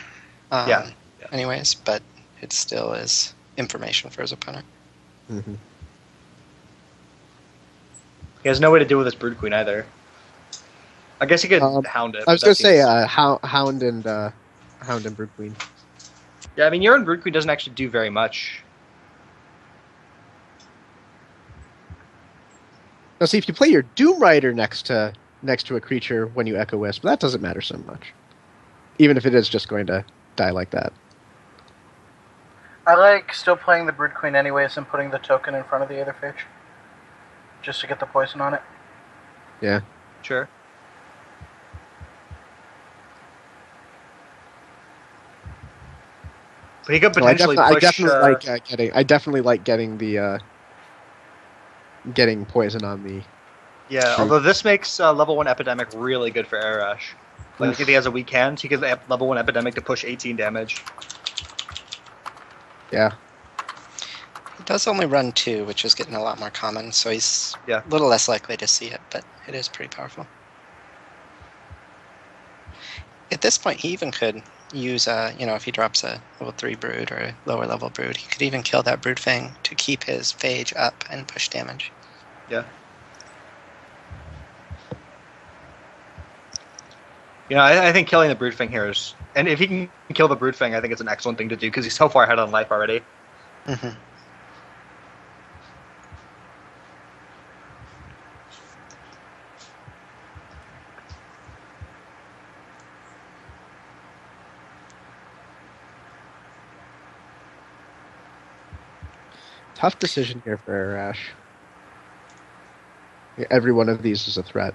Yeah. anyways, but it still is information for his opponent. Mm-hmm. He has no way to deal with his Brood Queen either. I guess he could hound it. I was but going that to say seems- Hound and Brood Queen. Yeah, I mean, your own Brood Queen doesn't actually do very much. Now, see if you play your Doom Rider next to a creature when you Echo Wisp, that doesn't matter so much. Even if it is just going to die like that. I like still playing the Brood Queen anyways and putting the token in front of the other Phage. Just to get the poison on it. Yeah. Sure. But he could potentially I push... definitely like getting the getting poison on the. Yeah, although this makes level 1 Epidemic really good for Arash. Like, if he has a weak hand, he could level 1 Epidemic to push 18 damage. Yeah. He does only run 2, which is getting a lot more common, so he's Yeah. a little less likely to see it, but it is pretty powerful. At this point, he even could use, if he drops a level 3 Brood or a lower level Brood, he could even kill that Brood Fang to keep his Phage up and push damage. Yeah. You know, I think killing the Broodfang here is... And if he can kill the Broodfang, I think it's an excellent thing to do, because he's so far ahead on life already. Mm-hmm. Tough decision here for Arash. Every one of these is a threat.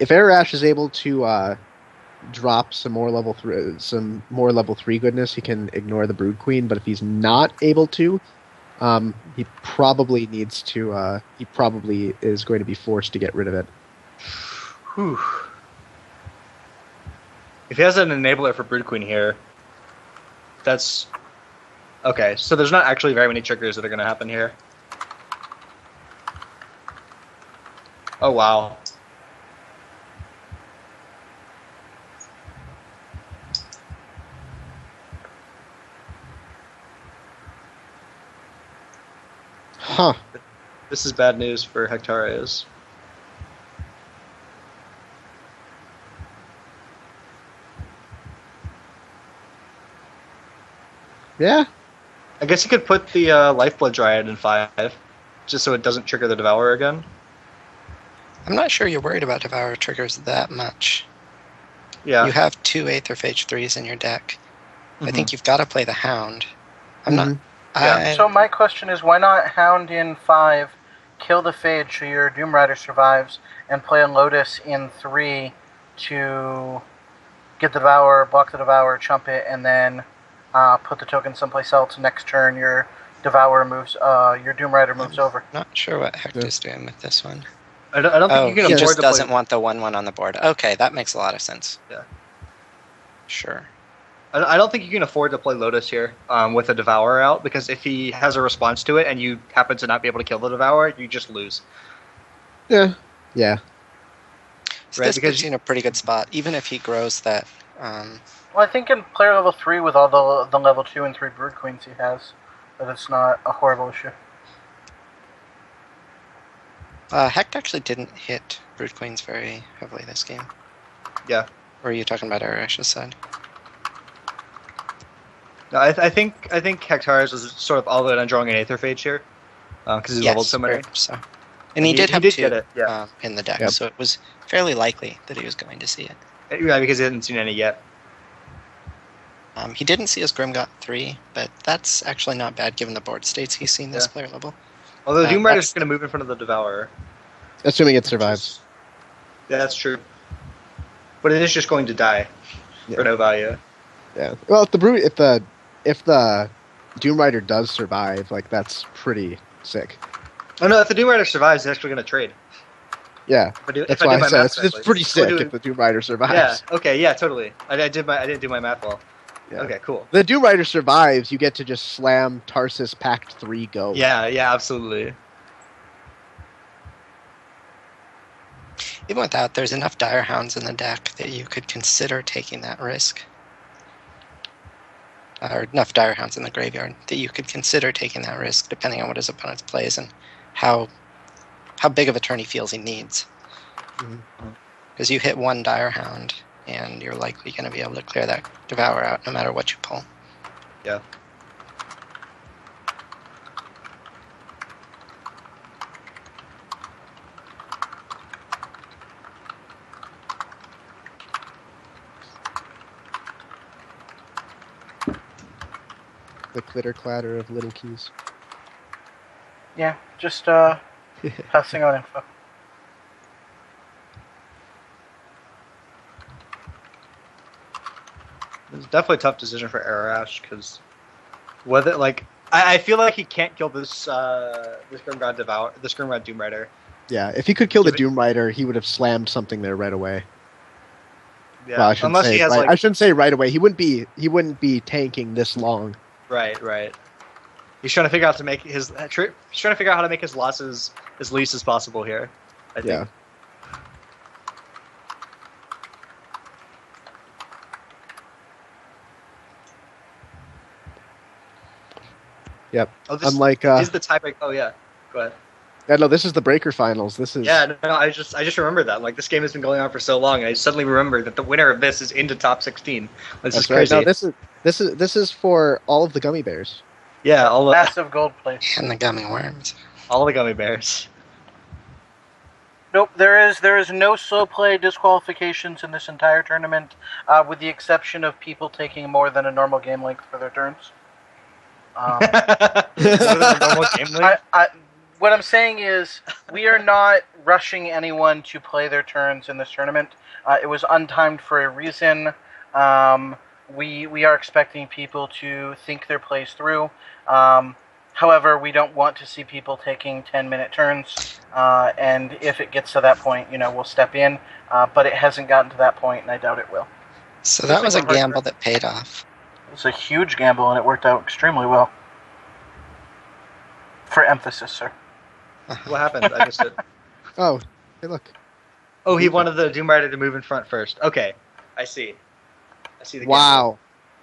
If Arash is able to drop some more level 3 goodness, he can ignore the Brood Queen. But if he's not able to, he probably needs to. He probably is going to be forced to get rid of it. Whew. If he has an enabler for Brood Queen here, that's... Okay, so there's not actually very many triggers that are going to happen here. Oh, wow. Huh. This is bad news for Hectares. Yeah. I guess you could put the Lifeblood Dryad in 5, just so it doesn't trigger the Devourer again. I'm not sure you're worried about Devour triggers that much. Yeah. You have 2 Aether Phage 3s in your deck. I think you've got to play the Hound. I'm not... Yeah. So my question is, why not Hound in 5, kill the Phage so your Doom Rider survives, and play a Lotus in 3 to get the Devour, block the Devour, chump it, and then put the token someplace else. Next turn, your Devour moves, your Doom Rider moves over. Not sure what Hector's doing with this one. I don't think you can he afford just to doesn't play... want the 1/1 on the board. Okay, that makes a lot of sense. Yeah. Sure. I don't think you can afford to play Lotus here with a Devourer out, because if he has a response to it and you happen to not be able to kill the Devourer, you just lose. Yeah. So Right, this because puts you in a pretty good spot, even if he grows that... Well, I think in player level 3, with all the level 2 and 3 Brood Queens he has, that it's not a horrible issue. Hecht actually didn't hit Brood Queens very heavily this game. Yeah. Or are you talking about Arash's side? No, I think Hectares was sort of all in on drawing an Aether Phage here, because he's leveled so many. very much so. And he did have did 2 get it, yeah. in the deck, Yep. so it was fairly likely that he was going to see it. Yeah, because he hadn't seen any yet. He didn't see his Grimgot 3, but that's actually not bad given the board states he's seen this player level. Although Doom Rider's that's- going to move in front of the Devourer. Assuming it survives. Yeah, that's true. But it is just going to die for no value. Yeah. Well, if the Doom Rider does survive, like that's pretty sick. Oh no, if the Doom Rider survives, he's actually going to trade. Yeah. If That's I why do I my said math it's correctly. pretty We're sick doing- if the Doom Rider survives. Yeah. Okay. Yeah. Totally. I didn't do my math well. Yeah. Okay. Cool. The Doom Rider survives, you get to just slam Tarsus Pact 3 go. Yeah. Yeah. Absolutely. Even without, there's enough Dire Hounds in the deck that you could consider taking that risk. Or enough Dire Hounds in the graveyard that you could consider taking that risk, depending on what his opponent plays and how big of a turn he feels he needs. Because you hit 1 Dire Hound, and you're likely going to be able to clear that Devour out no matter what you pull. Yeah. The clitter clatter of little keys. Yeah, just passing on info. It's definitely a tough decision for Arash because whether I feel like he can't kill this Grimrod Doom Rider. Yeah, if he could kill the Doom Rider, he would have slammed something there right away. Yeah, Well, I shouldn't unless say he has I shouldn't say right away. He wouldn't be tanking this long. right. He's trying to figure out to make his he's trying to figure out how to make his losses as least as possible here. I think. Yeah. Yep. Oh, this Unlike is the tiebreak. Oh yeah, go ahead. yeah, no, this is the breaker finals. This is Yeah, no, I just remembered that. Like this game has been going on for so long, and I suddenly remembered that the winner of this is into top 16. This is that's right. crazy. No, this is for all of the gummy bears. Yeah, all Massive gold plate. And the Gummy Worms. the gummy bears. Nope, there is no slow play disqualifications in this entire tournament, with the exception of people taking more than a normal game length for their turns. What I'm saying is, we are not rushing anyone to play their turns in this tournament. It was untimed for a reason. We are expecting people to think their plays through. However, we don't want to see people taking 10-minute turns. And if it gets to that point, we'll step in. But it hasn't gotten to that point, and I doubt it will. So that was a gamble that paid off. It was a huge gamble, and it worked out extremely well. For emphasis, sir. What happened? I missed it. Oh, hey, look. Oh, he wanted the Doom Rider to move in front first. Okay, I see the Wow,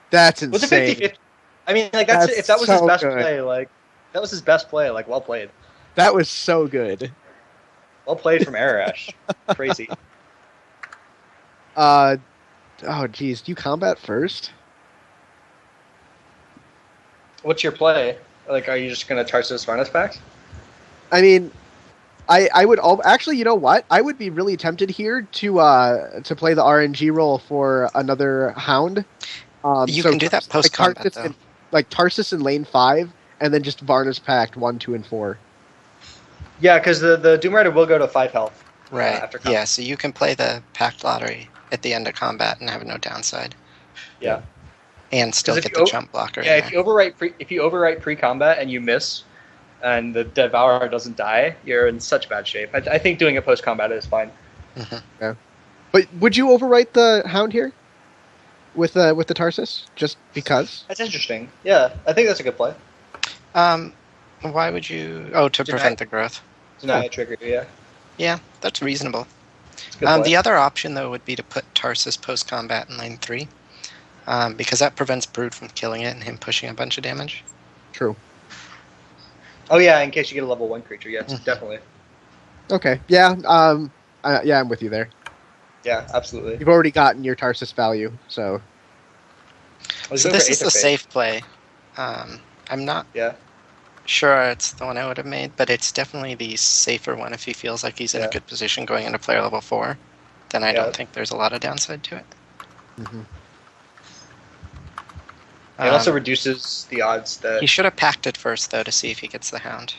that's gamble. Was it insane. 50-50? I mean, like that's if that was his so best good. play, like that was his best play, like well played. That was so good. Well played from Arash. Crazy. Oh, geez, do you combat first? What's your play? Like, are you just gonna Tarsus Varnus packs? I mean, I would actually, you know what? I would be really tempted here to play the RNG roll for another Hound. You can do that post-combat, though. Like Tarsus in lane 5, and then just Varna's Pact 1, 2, and 4. Yeah, because the Doom Rider will go to 5 health. Right. After combat. Yeah, so you can play the Pact Lottery at the end of combat and have no downside. Yeah. And still get the jump blocker. Yeah, if you overwrite pre-combat and you miss, and the Devourer doesn't die, you're in such bad shape. I think doing it post-combat is fine. Mm-hmm. Yeah. But would you overwrite the Hound here with the Tarsus just because? That's interesting. Yeah, I think that's a good play. Why would you? Oh, to prevent the growth. Deny a trigger. Yeah. Yeah, that's reasonable. It's a good play. The other option though would be to put Tarsus post-combat in lane 3, because that prevents Brood from killing it and him pushing a bunch of damage. True. Oh yeah, in case you get a level 1 creature. Yeah, definitely. Okay. Yeah. Yeah, I'm with you there. Yeah, absolutely. You've already gotten your Tarsus value, so. So this is the safe play. I'm not sure it's the one I would have made, but it's definitely the safer one if he feels like he's in a good position going into player level 4. Then I don't think there's a lot of downside to it. Mm-hmm. It also reduces the odds that... He should have packed it first, though, to see if he gets the Hound.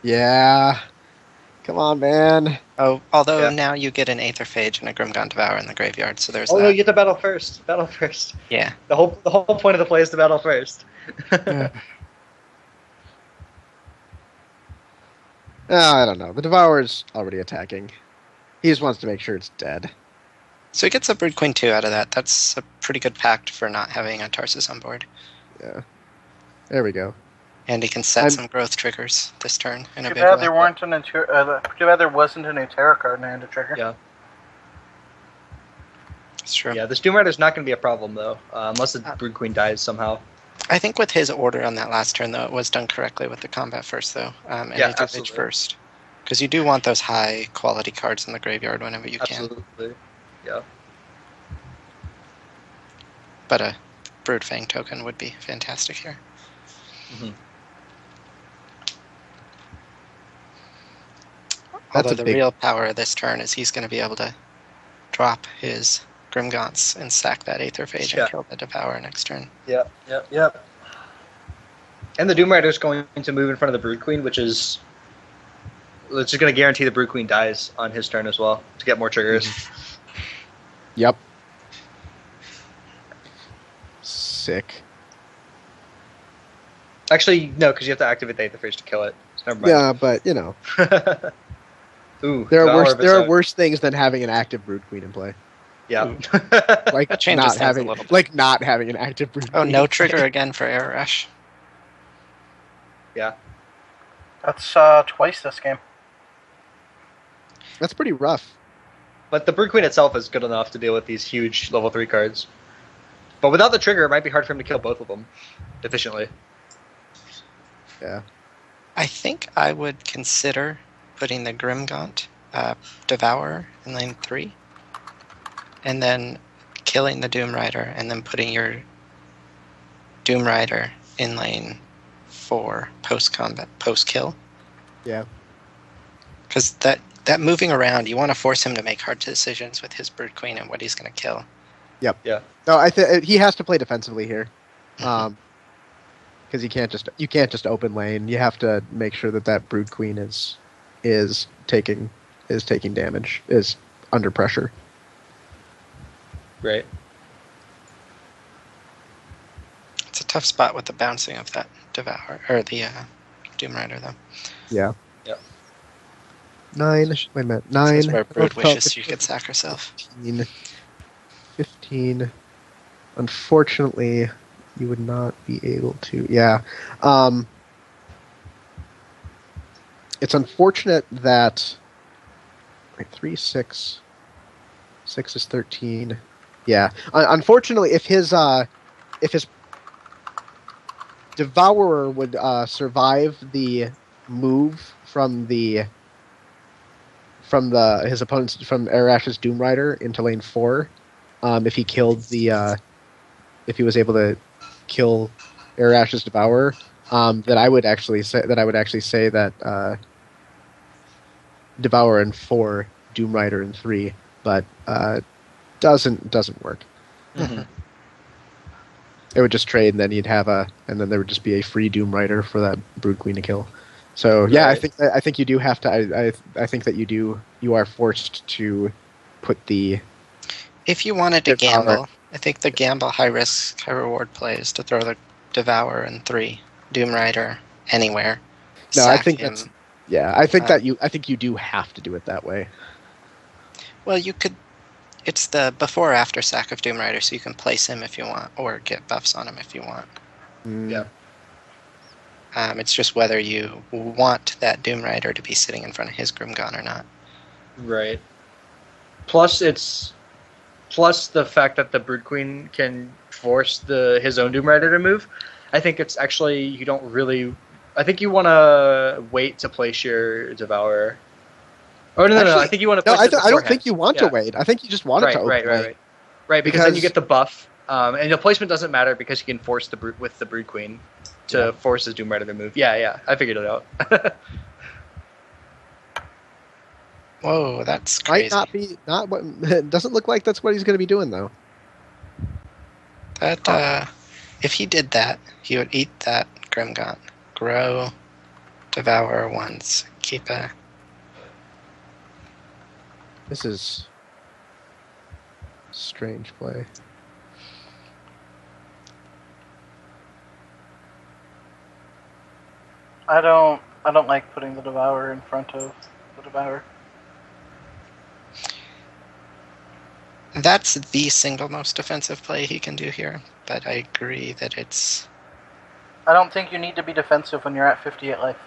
Yeah. Come on, man. Oh, although now you get an Aetherphage and a Grimgaunt Devourer in the graveyard, so there's that. that. No, you get the battle first. Battle first. Yeah. The whole point of the play is the battle first. Yeah. I don't know. The Devourer's already attacking. He just wants to make sure it's dead. So he gets a Brood Queen 2 out of that. That's a pretty good pact for not having a Tarsus on board. Yeah. There we go. And he can set some growth triggers this turn in a big Too bad way. there wasn't an Terra card in hand to trigger. Yeah. It's true. Yeah, this Doom Rider's not going to be a problem, though, unless the Brood Queen dies somehow. I think with his order on that last turn, though, it was done correctly with the combat first, though. And Aetherphage first. Because you do want those high-quality cards in the graveyard whenever you can. Absolutely. Yeah. But a Broodfang token would be fantastic here. Mm-hmm. Although the real power of this turn is he's going to be able to drop his Grimgaunts and sack that Aetherphage and kill the Devourer next turn. Yep. And the Doom Rider is going to move in front of the Brood Queen, which is... It's just going to guarantee the Brood Queen dies on his turn as well, to get more triggers. Yep. Sick. Actually, no, because you have to activate the Aetherphage to kill it. So never mind. Yeah, but, you know. Ooh, there are worse things than having an active Brood Queen in play. Yeah. Like not having an active Brood Queen. Oh, no trigger again for Air Rush. Yeah. That's twice this game. That's pretty rough. But the Brood Queen itself is good enough to deal with these huge level 3 cards. But without the trigger, it might be hard for him to kill both of them efficiently. Yeah. I think I would consider putting the Grimgaunt Devourer in lane 3. And then killing the Doom Rider, and then putting your Doom Rider in lane 4 post-combat, post-kill. Yeah. Because that moving around, you want to force him to make hard decisions with his Brood Queen and what he's going to kill. Yep. Yeah. No, he has to play defensively here, because you can't just open lane. You have to make sure that Brood Queen is taking damage, is under pressure. Right. It's a tough spot with the bouncing of that Devourer or the Doom Rider, though. Yeah. Yep. 9. Wait a minute. 9. This is where Brood wishes you could sack herself. 15. Unfortunately, you would not be able to. Yeah. It's unfortunate that. Wait, 3, 6. 6 is 13. Yeah. Unfortunately, if his Devourer would survive the move from his opponent's from Arash's Doom Rider into lane 4, if he was able to kill Arash's Devourer, then I would actually say that Devour in 4, Doom Rider in 3, but doesn't work. Mm-hmm. It would just trade, and then and then there would just be a free Doom Rider for that Brood Queen to kill. So yeah, Right. I think you do have to. I think that you are forced to put the. If you wanted to Devour. gamble, I think the gamble high risk, high reward play is to throw the Devour in 3, Doom Rider anywhere. No, I sack think him. that's. Yeah, I think Um, I think you do have to do it that way. Well, you could. It's the before or after sack of Doom Rider, so you can place him if you want, or get buffs on him if you want. Mm. Yeah. It's just whether you want that Doom Rider to be sitting in front of his Grimgon or not. Right. Plus the fact that the Brood Queen can force his own Doom Rider to move. I think it's actually you don't really. I think you want to wait to place your Devourer. Oh no! Actually, I think you want to. No, place it I don't think beforehand. you want to wait. I think you just want it to open lane. Right. Because then you Because- get the buff, and the placement doesn't matter because you can force the Brood Queen to force his Doom Rider to move. Yeah. I figured it out. Whoa, that's Might crazy. not be not what. It doesn't look like that's what he's going to be doing though. That if he did that, he would eat that Grimgon. Grow, Devour once, keep a. This is strange play. I don't like putting the Devourer in front of the Devourer. That's the single most defensive play he can do here, but I agree that it's. I don't think you need to be defensive when you're at 58 life.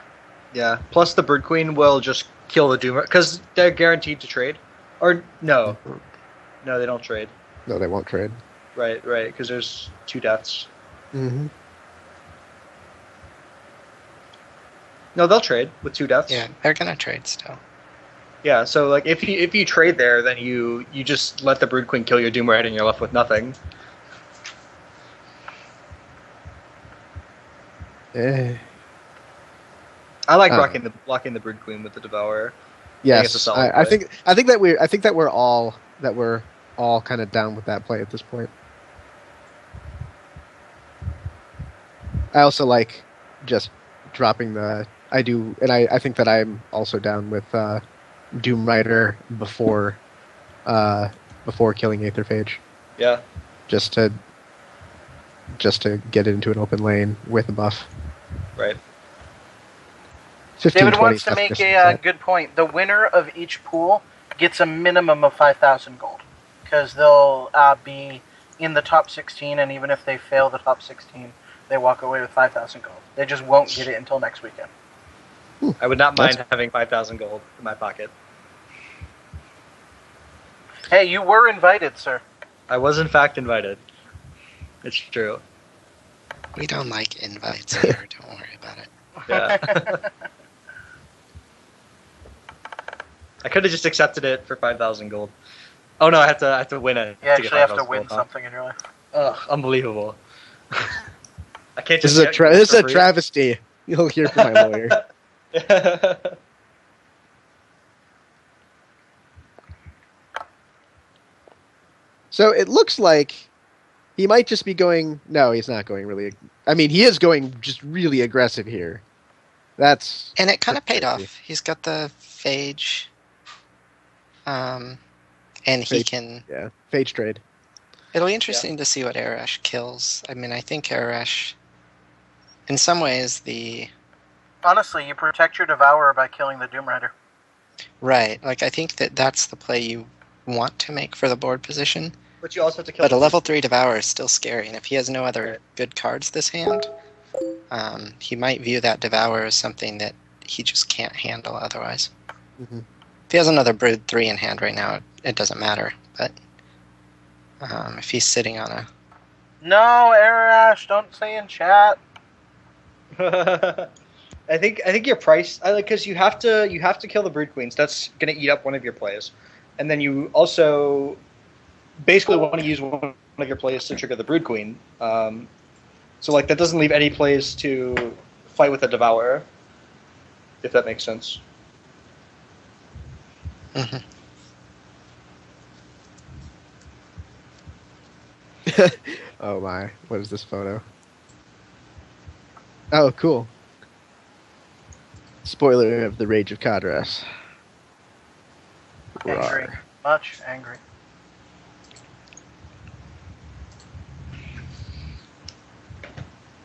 Yeah. Plus the Brood Queen will just kill the Doom because they're guaranteed to trade. Or no, they don't trade. No, they won't trade. Right. Because there's 2 deaths. Mm-hmm. No, they'll trade with 2 deaths. Yeah, they're gonna trade still. Yeah, so like if you trade there, then you just let the Brood Queen kill your Doom Rider and you're left with nothing. Eh. I like Oh. blocking the Brood Queen with the Devourer. Yes, it's a solid I play. think that we're all kind of down with that play at this point. I also like just dropping the. I do, and I think that I'm also down with Doom Rider before killing Aetherphage, Yeah. just to get into an open lane with a buff. Right. 15, David 20 wants to stuff make distance, a right? good point. The winner of each pool gets a minimum of 5,000 gold because they'll be in the top 16, and even if they fail the top 16, they walk away with 5,000 gold. They just won't get it until next weekend. I would not mind That's- having 5,000 gold in my pocket. Hey, you were invited, sir. I was in fact invited. It's true. We don't like invites here. Don't worry about it. Yeah. I could have just accepted it for 5,000 gold. Oh no, I have to win it. You actually have to 5,000 win gold, huh? something in your life. Ugh, unbelievable. I can't This just is a get gold this is for a free. travesty. You'll hear from my lawyer. So it looks like he might just be going. No, he's not going really. I mean, he is going just really aggressive here. That's And it kind of That's paid crazy. off. He's got the Phage. And he Phage. can. yeah, Phage trade. It'll be interesting to see what Arash kills. I mean, I think Arash, in some ways, Honestly, you protect your Devourer by killing the Doom Rider. right. Like, I think that's the play you want to make for the board position. But you also have to kill But a the level 3 Devourer is still scary, and if he has no other Right. good cards this hand, he might view that Devourer as something that he just can't handle otherwise. Mhm. If he has another Brood 3 in hand right now, it doesn't matter. But if he's sitting on a... No, Arash, don't say in chat. I think your price because you have to kill the Brood Queens. That's gonna eat up one of your plays, and then you also basically want to use one of your plays to trigger the Brood Queen. So like that doesn't leave any plays to fight with a Devourer, if that makes sense. Mhm. Oh my, what is this photo? Oh, cool. Spoiler of the Rage of Cadras. Angry. Rawr. Much angry.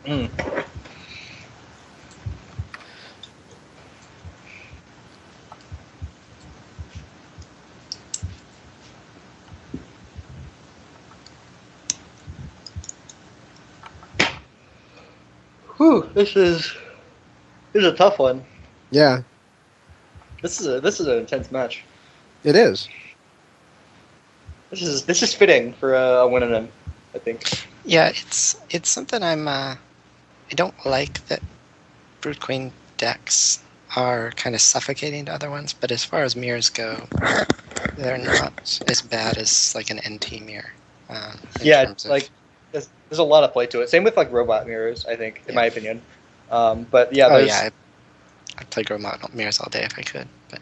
Mm. Whew, this is a tough one. Yeah, This is an intense match. it is. This is fitting for a win and I think. Yeah, it's something I don't like that Brood Queen decks are kind of suffocating to other ones, but as far as mirrors go, they're not as bad as like an NT mirror. Yeah, terms of- like there's a lot of play to it. Same with like robot mirrors, I think, in my opinion. But yeah, oh there's, yeah, I'd play Gromot mirrors all day if I could, but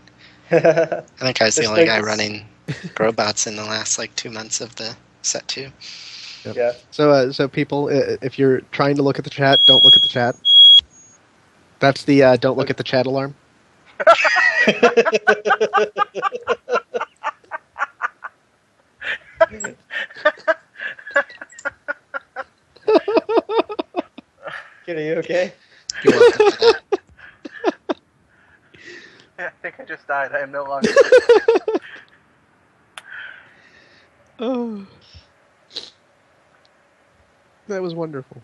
I think I was the only guy running Grobots in the last like 2 months of the set 2. Yep. Yeah. So people, if you're trying to look at the chat, don't look at the chat. That's the don't look at the chat alarm. Kid, are you okay? You're welcome for that. I think I just died. I am no longer. Oh, that was wonderful.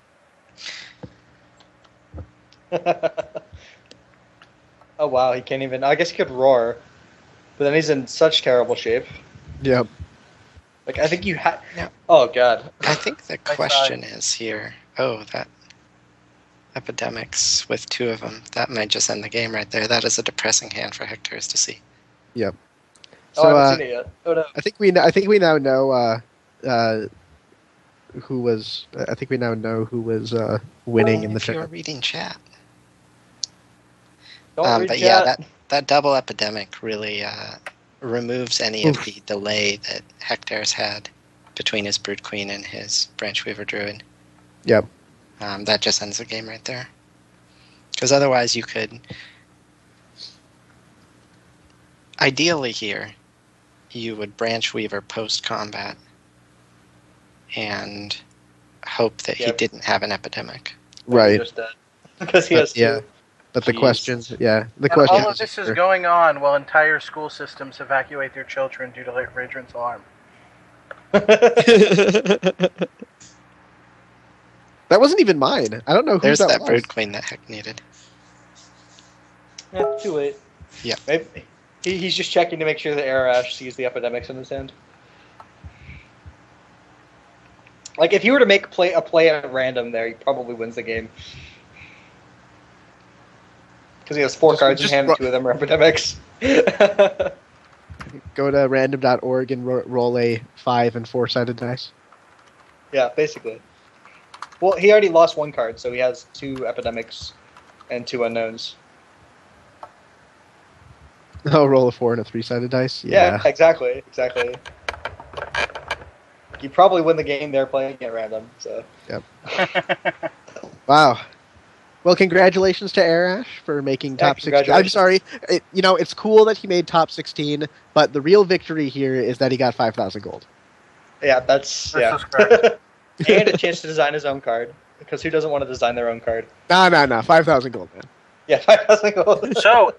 Oh wow, he can't even. I guess he could roar, but then he's in such terrible shape. Yep. Like I think you had. Yeah. Oh god. I think the question is here. Oh, that epidemics with 2 of them. That might just end the game right there. That is a depressing hand for Hector's to see. Yep. Oh, So I haven't seen it yet. Oh no. I think we now know who was. I think we now know who was winning in the If you were chat. reading chat. Don't read But chat. yeah, that double epidemic really removes any of the delay that Hector's had between his Brood Queen and his Branch Weaver Druid. Yep. That just ends the game right there. Because otherwise you could... Ideally here, you would Branch Weaver post-combat and hope that he Yep. didn't have an epidemic. Right. Just dead. Because he has to. Yeah. But the Jeez. questions, yeah, the And question. all of this is going on while entire school systems evacuate their children due to Radrant's alarm. That wasn't even mine. I don't know who There's that that was. Brood Queen that Heck needed. Yeah, too late. Yeah. Maybe he's just checking to make sure that Arash sees the epidemics in his hand. Like if you were to make a play at random there, he probably wins the game. Because he has 4 cards in hand, and 2 of them are epidemics. Go to random.org and roll a 5 and 4-sided dice. Yeah, basically. Well, he already lost 1 card, so he has 2 epidemics and 2 unknowns. Oh, roll a 4 and a 3-sided dice. Yeah, exactly. You probably win the game there playing at random. So. Yep. Wow. Well, congratulations to Arash for making top 16. I'm congratulations. sorry. It's cool that he made top 16, but the real victory here is that he got 5,000 gold. Yeah, that's This yeah. is correct. And a chance to design his own card. Because who doesn't want to design their own card? No. 5,000 gold, man. Yeah, 5,000 gold. So,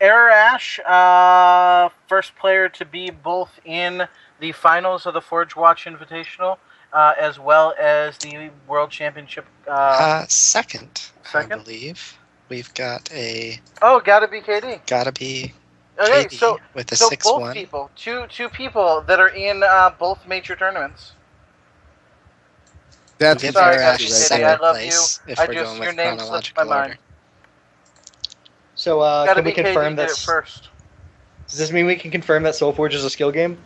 Arash, first player to be both in the finals of the Forge Watch Invitational, as well as the World Championship. Second, Second? I believe. We've got a... Oh, gotta be KD. Gotta be Okay, KD so with a so 6-1. both people, two people that are in both major tournaments. That's Give Sorry, Arash Gotta Be second KD. I love place you. if I we're just going your with name slipped chronological my mind. order. So Gotta can we be confirm KD did that? it first. Does this mean we can confirm that Soulforge is a skill game?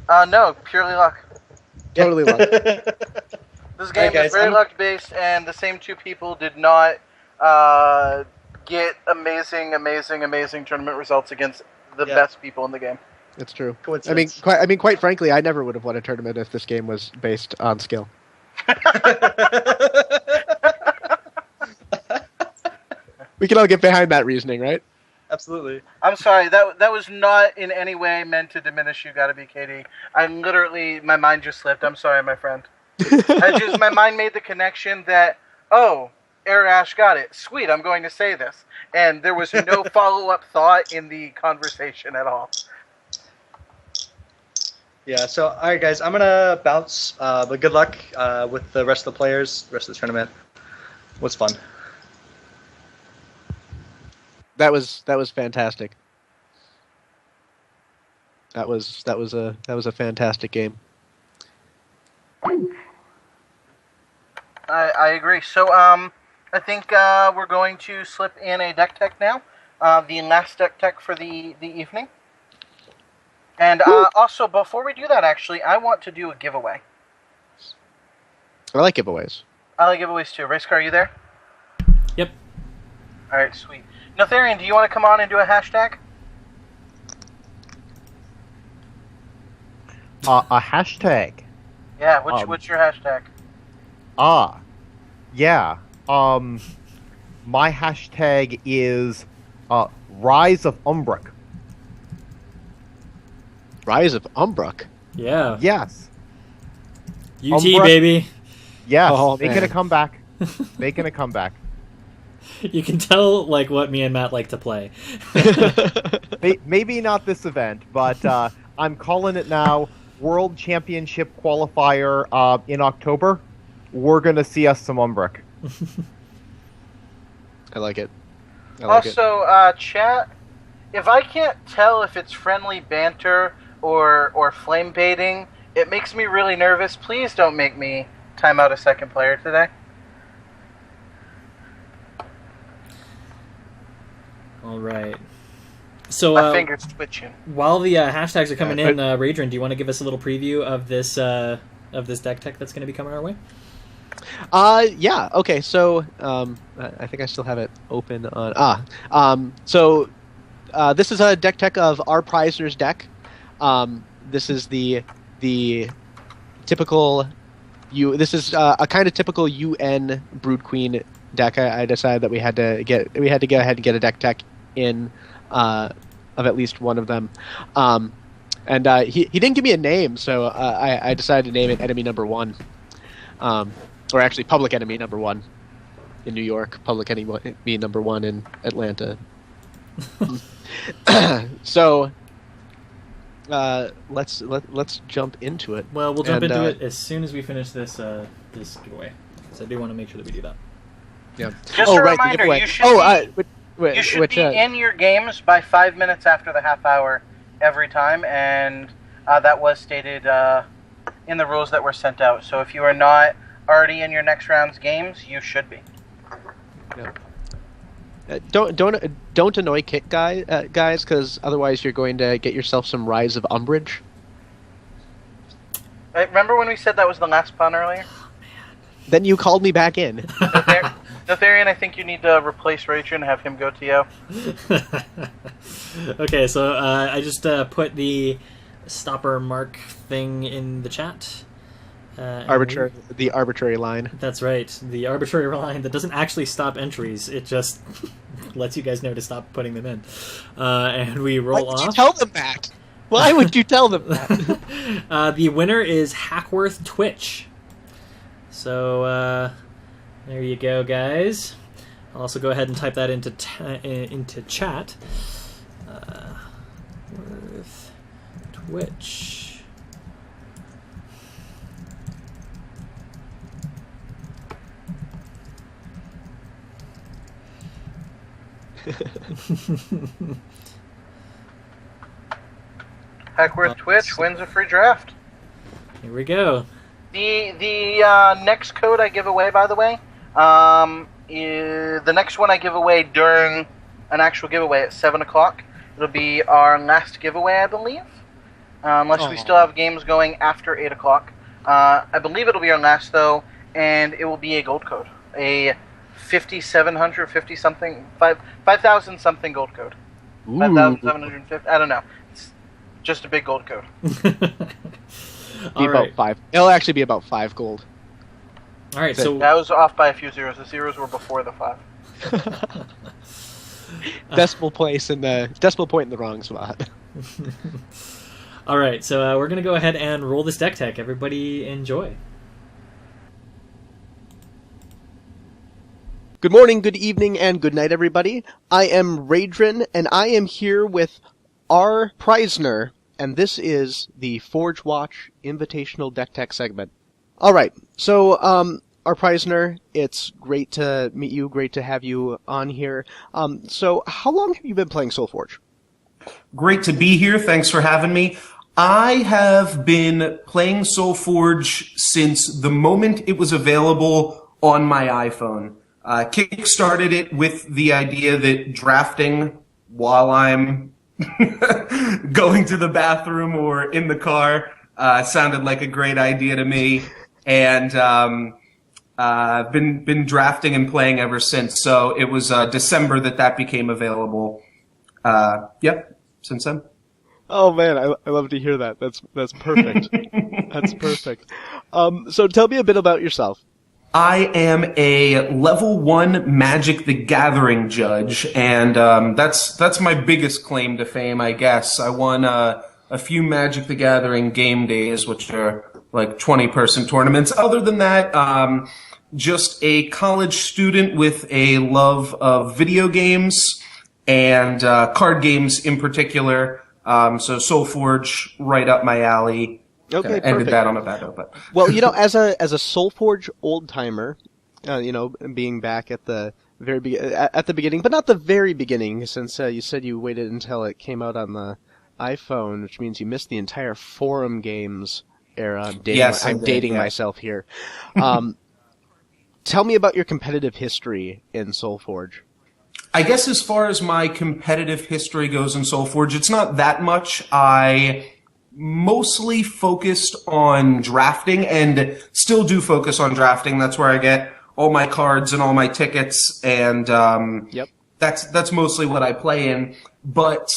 No, purely luck. Totally luck. This game guys, is very I'm- luck based, and the same 2 people did not get amazing tournament results against the Yeah. best people in the game. It's true. Coincidence. Quite frankly, I never would have won a tournament if this game was based on skill. We can all get behind that reasoning, right? Absolutely. I'm sorry, that was not in any way meant to diminish you, gotta be Katie. My mind just slipped. I'm sorry, my friend. My mind made the connection that, oh, Air Ash got it. Sweet, I'm going to say this. And there was no follow-up thought in the conversation at all. Yeah, so, alright guys, I'm gonna bounce, but good luck with the rest of the players, the rest of the tournament. Was fun. That was fantastic. That was a fantastic game. I agree. So, I think we're going to slip in a deck tech now. The last deck tech for the evening. And also, before we do that, actually, I want to do a giveaway. I like giveaways. I like giveaways too. Racecar, are you there? Yep. Alright, sweet. Notharian, do you want to come on and do a hashtag? A hashtag. Yeah, what's your hashtag? Yeah. My hashtag is Rise of Umbrook. Rise of Umbrook. Yeah. Yes. UT, Umbra- baby. Yes. Oh, making man. a comeback. Making a comeback. You can tell like what me and Matt like to play. Maybe not this event, but I'm calling it now. World Championship Qualifier in October. We're going to see us some Umbrook. I like it. I like it. Also, chat, if I can't tell if it's friendly banter or flame baiting, it makes me really nervous. Please don't make me time out a second player today. All right. So My finger's twitching. while the hashtags are coming in, Radron, do you want to give us a little preview of this deck tech that's going to be coming our way? Yeah. Okay. So, I think I still have it open on. This is a deck tech of our prizer's deck. This is the typical This is a kind of typical UN Brood Queen deck. I decided that we had to go ahead and get a deck tech in of at least one of them. And he didn't give me a name, so I decided to name it Enemy Number 1. Or actually, Public Enemy Number 1 in New York, Public Enemy Number 1 in Atlanta. So let's jump into it. Well, we'll jump into it as soon as we finish this this giveaway. So I do want to make sure that we do that. Yeah. Just a reminder, you should be in your games by 5 minutes after the half hour every time, and that was stated in the rules that were sent out. So if you are not already in your next round's games, you should be. Yeah. Don't annoy Kit guys, because otherwise you're going to get yourself some Rise of Umbrage. Remember when we said that was the last pun earlier? Then you called me back in. Notharian, I think you need to replace Rachel and have him go to you. Okay, so I just put the stopper mark thing in the chat. The arbitrary line. That's right, the arbitrary line that doesn't actually stop entries. It just lets you guys know to stop putting them in. And we roll off. Why would you tell them that? Why would you tell them that? The winner is Hackworth Twitch. So there you go, guys. I'll also go ahead and type that into chat. Worth Twitch. Hackworth Twitch wins a free draft. Here we go. The next code I give away, by the way, the next one I give away during an actual giveaway at 7 o'clock. It'll be our last giveaway, I believe. Unless we still have games going after 8 o'clock. I believe it'll be our last, though, and it will be a gold code. A 5,750 something, 5,000 something gold code. Ooh. 5,750. I don't know. It's just a big gold code. Be about 5. It'll actually be about 5 gold. All right, so That was off by a few zeros. The zeros were before the 5. Decimal point in the wrong spot. all right, so we're gonna go ahead and roll this deck tech. Everybody enjoy. Good morning, good evening, and good night, everybody. I am Raedrin, and I am here with R. Preisner, and this is the Forge Watch Invitational Deck Tech segment. Alright, so, R. Preisner, it's great to meet you, great to have you on here. So, how long have you been playing SoulForge? Great to be here, thanks for having me. I have been playing SoulForge since the moment it was available on my iPhone. Kickstarted it with the idea that drafting while I'm going to the bathroom or in the car sounded like a great idea to me, and been drafting and playing ever since. So it was December that became available. Yep, since then. Oh man, I love to hear that. That's perfect. That's perfect. So tell me a bit about yourself. I am a level 1 Magic the Gathering judge, and that's my biggest claim to fame, I guess. I won a few Magic the Gathering game days, which are like 20-person tournaments. Other than that, just a college student with a love of video games and card games in particular. So SoulForge, right up my alley. Okay, ended perfect. that on a bad note, but Well, as a SoulForge old timer, being back at the at the beginning, but not the very beginning, since you said you waited until it came out on the iPhone, which means you missed the entire forum games era. I'm dating myself here. Tell me about your competitive history in SoulForge. I guess as far as my competitive history goes in SoulForge, it's not that much. I mostly focused on drafting and still do focus on drafting. That's where I get all my cards and all my tickets, and Yep. that's mostly what I play in. But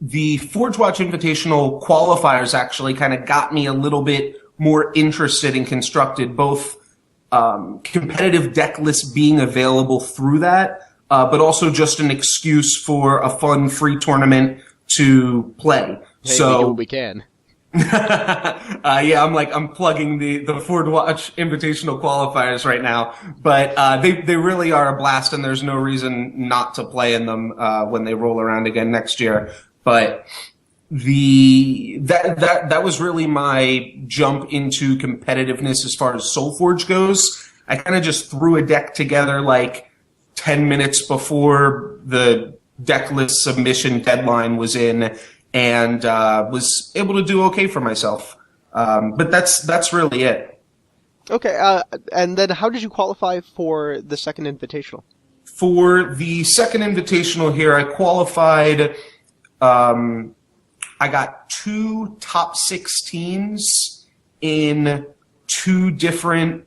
the Forge Watch Invitational qualifiers actually kind of got me a little bit more interested in Constructed, both competitive deck lists being available through that, but also just an excuse for a fun free tournament to play. Hey, so we do what we can. yeah, I'm plugging the Forge Watch Invitational qualifiers right now, but they really are a blast, and there's no reason not to play in them when they roll around again next year. But that was really my jump into competitiveness as far as SoulForge goes. I kind of just threw a deck together like 10 minutes before the deck list submission deadline was in, and was able to do okay for myself. But that's really it. Okay, and then how did you qualify for the second invitational? For the second invitational here, I qualified. I got 2 top 16s in 2 different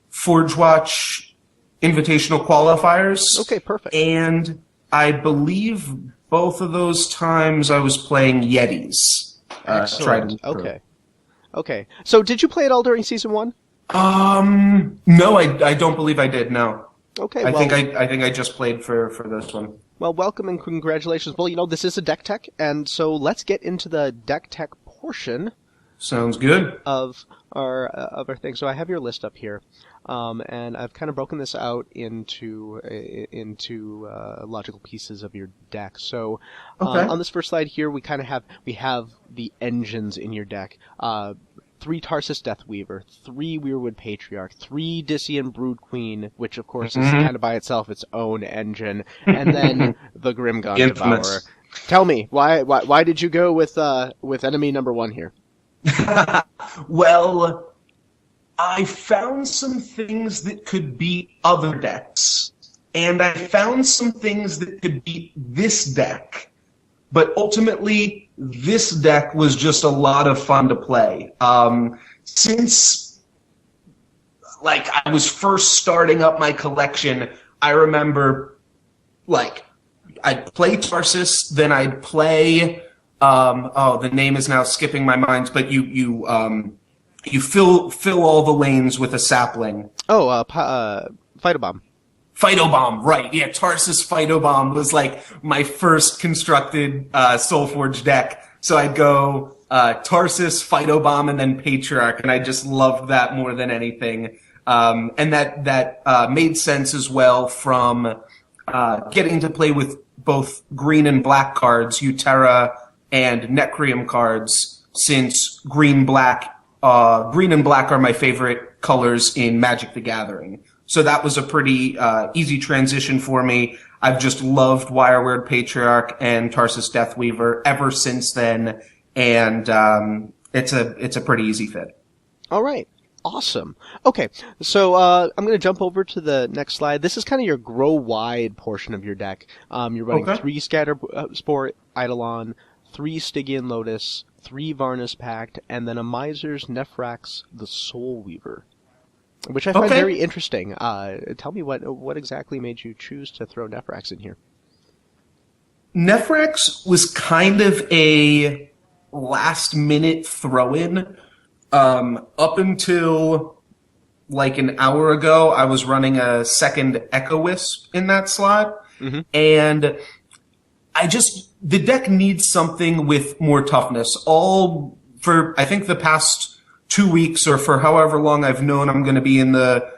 Forge Watch Invitational qualifiers. Okay, perfect. And I believe both of those times I was playing Yetis. Excellent. Okay. So did you play it all during season 1? No, I don't believe I did. No. Okay. I think I just played for this one. Well, welcome and congratulations. Well, this is a deck tech, and so let's get into the deck tech portion. Sounds good. Of our thing. So I have your list up here, and I've kind of broken this out into logical pieces of your deck. So on this first slide here, we have the engines in your deck. 3 Tarsus Deathweaver, 3 Weirwood Patriarch, 3 Disian Brood Queen, which of course is kind of by itself its own engine, and then the Grimgon Devourer. Tell me, why did you go with enemy number 1 here? Well, I found some things that could beat other decks, and I found some things that could beat this deck. But ultimately, this deck was just a lot of fun to play. Since I was first starting up my collection, I remember I'd play Tarsus, then I'd play. The name is now skipping my mind, but you fill all the lanes with a sapling. Oh, Phytobomb. Phytobomb, right? Yeah, Tarsus Phytobomb was like my first constructed Soulforge deck. So I'd go Tarsus, Phytobomb, and then Patriarch, and I just loved that more than anything. And that made sense as well from getting to play with both green and black cards, Utera and Necrium cards, since green and black are my favorite colors in Magic the Gathering. So that was a pretty easy transition for me. I've just loved Wireward Patriarch and Tarsus Deathweaver ever since then, and it's a pretty easy fit. All right. Awesome. Okay, so I'm going to jump over to the next slide. This is kind of your grow wide portion of your deck. You're running 3 Scatter Spore Eidolon, 3 Stygian Lotus, 3 Varnus Pact, and then a Miser's Nephrax the Soul Weaver, which I find very interesting. Tell me what exactly made you choose to throw Nephrax in here? Nephrax was kind of a last-minute throw-in. Up until like an hour ago, I was running a second Echo Wisp in that slot, and the deck needs something with more toughness. All for, I think, the past 2 weeks, or for however long I've known I'm going to be in the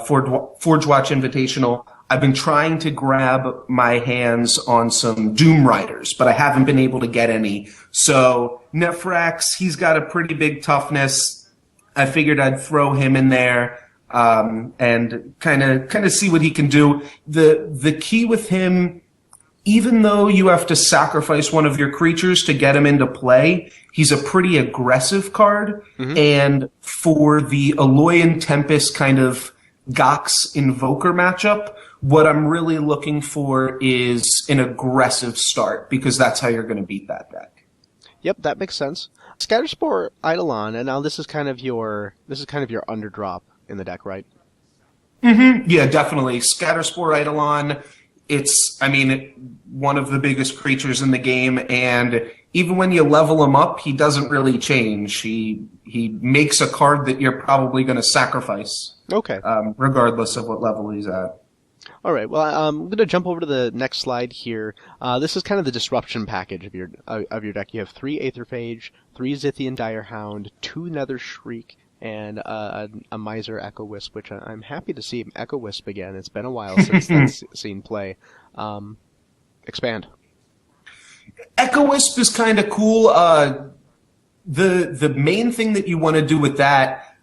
Forge Watch Invitational, I've been trying to grab my hands on some Doom Riders, but I haven't been able to get any. So Nephrax, he's got a pretty big toughness. I figured I'd throw him in there and kind of see what he can do. The key with him, even though you have to sacrifice one of your creatures to get him into play, he's a pretty aggressive card. And for the Aloyan Tempest kind of Gox Invoker matchup, what I'm really looking for is an aggressive start, because that's how you're going to beat that deck. Yep, that makes sense. Scatterspore Eidolon, and now this is kind of your underdrop in the deck, right? Yeah, definitely. Scatterspore Eidolon, it's, one of the biggest creatures in the game, and even when you level him up, he doesn't really change. He makes a card that you're probably going to sacrifice. Okay. Regardless of what level he's at. All right. Well, I'm going to jump over to the next slide here. This is kind of the disruption package of your deck. You have 3 Aetherphage, 3 Zithian Direhound, 2 Nether Shriek, and a Miser Echo Wisp, which I'm happy to see Echo Wisp again. It's been a while since that's seen play. Expand. Echo Wisp is kind of cool. The main thing that you want to do with that,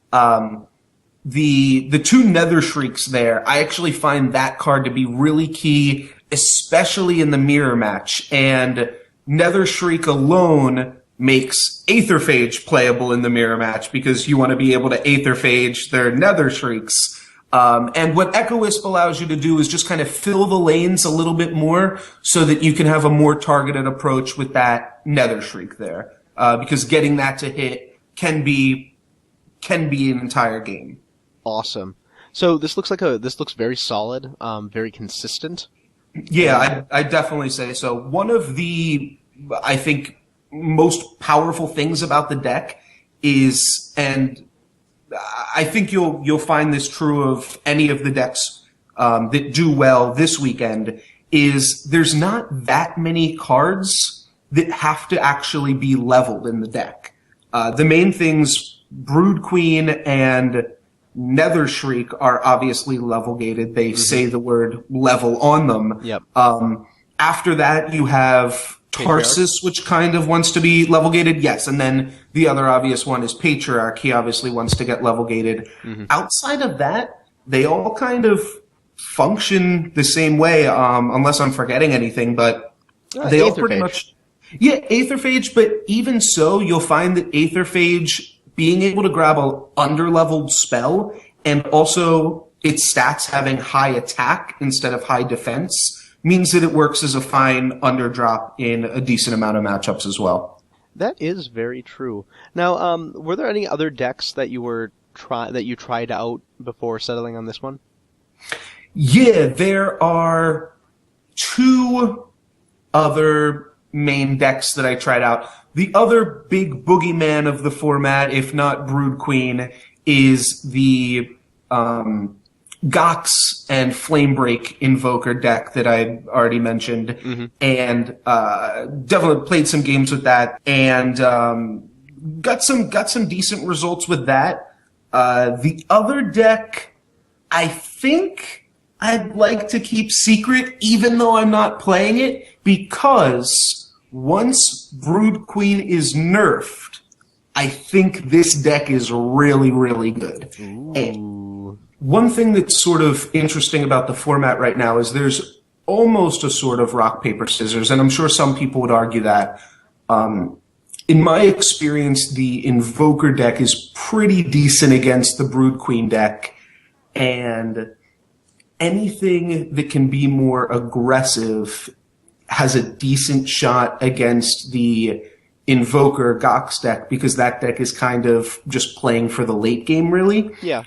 the 2 Nether Shrieks there, I actually find that card to be really key, especially in the mirror match. And Nether Shriek alone makes Aetherphage playable in the mirror match, because you want to be able to Aetherphage their Nether Shrieks. And what Echo Wisp allows you to do is just kind of fill the lanes a little bit more, so that you can have a more targeted approach with that Nether Shriek there. Because getting that to hit can be an entire game. Awesome. So this looks very solid, very consistent. Yeah, I definitely say so. One of the, I think, most powerful things about the deck is, and I think you'll find this true of any of the decks that do well this weekend, is there's not that many cards that have to actually be leveled in the deck. The main things, Brood Queen and Nether Shriek, are obviously level gated. They say the word level on them. Yep. After that, you have Tarsus, which kind of wants to be level gated. Yes. And then the other obvious one is Patriarch. He obviously wants to get level gated. Outside of that, they all kind of function the same way, unless I'm forgetting anything, but they all pretty much. Yeah, Aetherphage, but even so, you'll find that Aetherphage, being able to grab a underleveled spell, and also its stats having high attack instead of high defense, means that it works as a fine underdrop in a decent amount of matchups as well. That is very true. Now, were there any other decks that you tried out before settling on this one? Yeah, there are 2 other main decks that I tried out. The other big boogeyman of the format, if not Brood Queen, is the Gox and Flamebreak Invoker deck that I already mentioned, and definitely played some games with that, and got some decent results with that. The other deck, I think I'd like to keep secret, even though I'm not playing it, because once Brood Queen is nerfed, I think this deck is really, really good. And one thing that's sort of interesting about the format right now is there's almost a sort of rock, paper, scissors, and I'm sure some people would argue that. In my experience, the Invoker deck is pretty decent against the Brood Queen deck, and anything that can be more aggressive has a decent shot against the Invoker Gox deck, because that deck is kind of just playing for the late game, really. Yeah.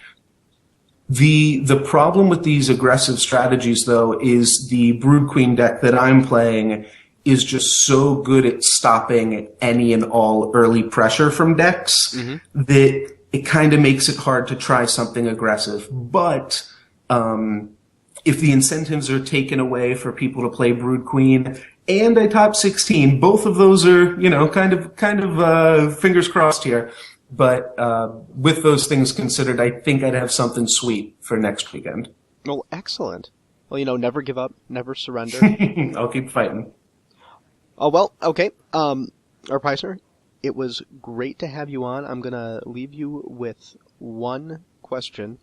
The problem with these aggressive strategies, though, is the Brood Queen deck that I'm playing is just so good at stopping any and all early pressure from decks that it kind of makes it hard to try something aggressive. But if the incentives are taken away for people to play Brood Queen and a top 16, both of those are, kind of fingers crossed here. But with those things considered, I think I'd have something sweet for next weekend. Well, excellent. Well, never give up, never surrender. I'll keep fighting. Oh, well, okay. Our Preisner, it was great to have you on. I'm going to leave you with one question.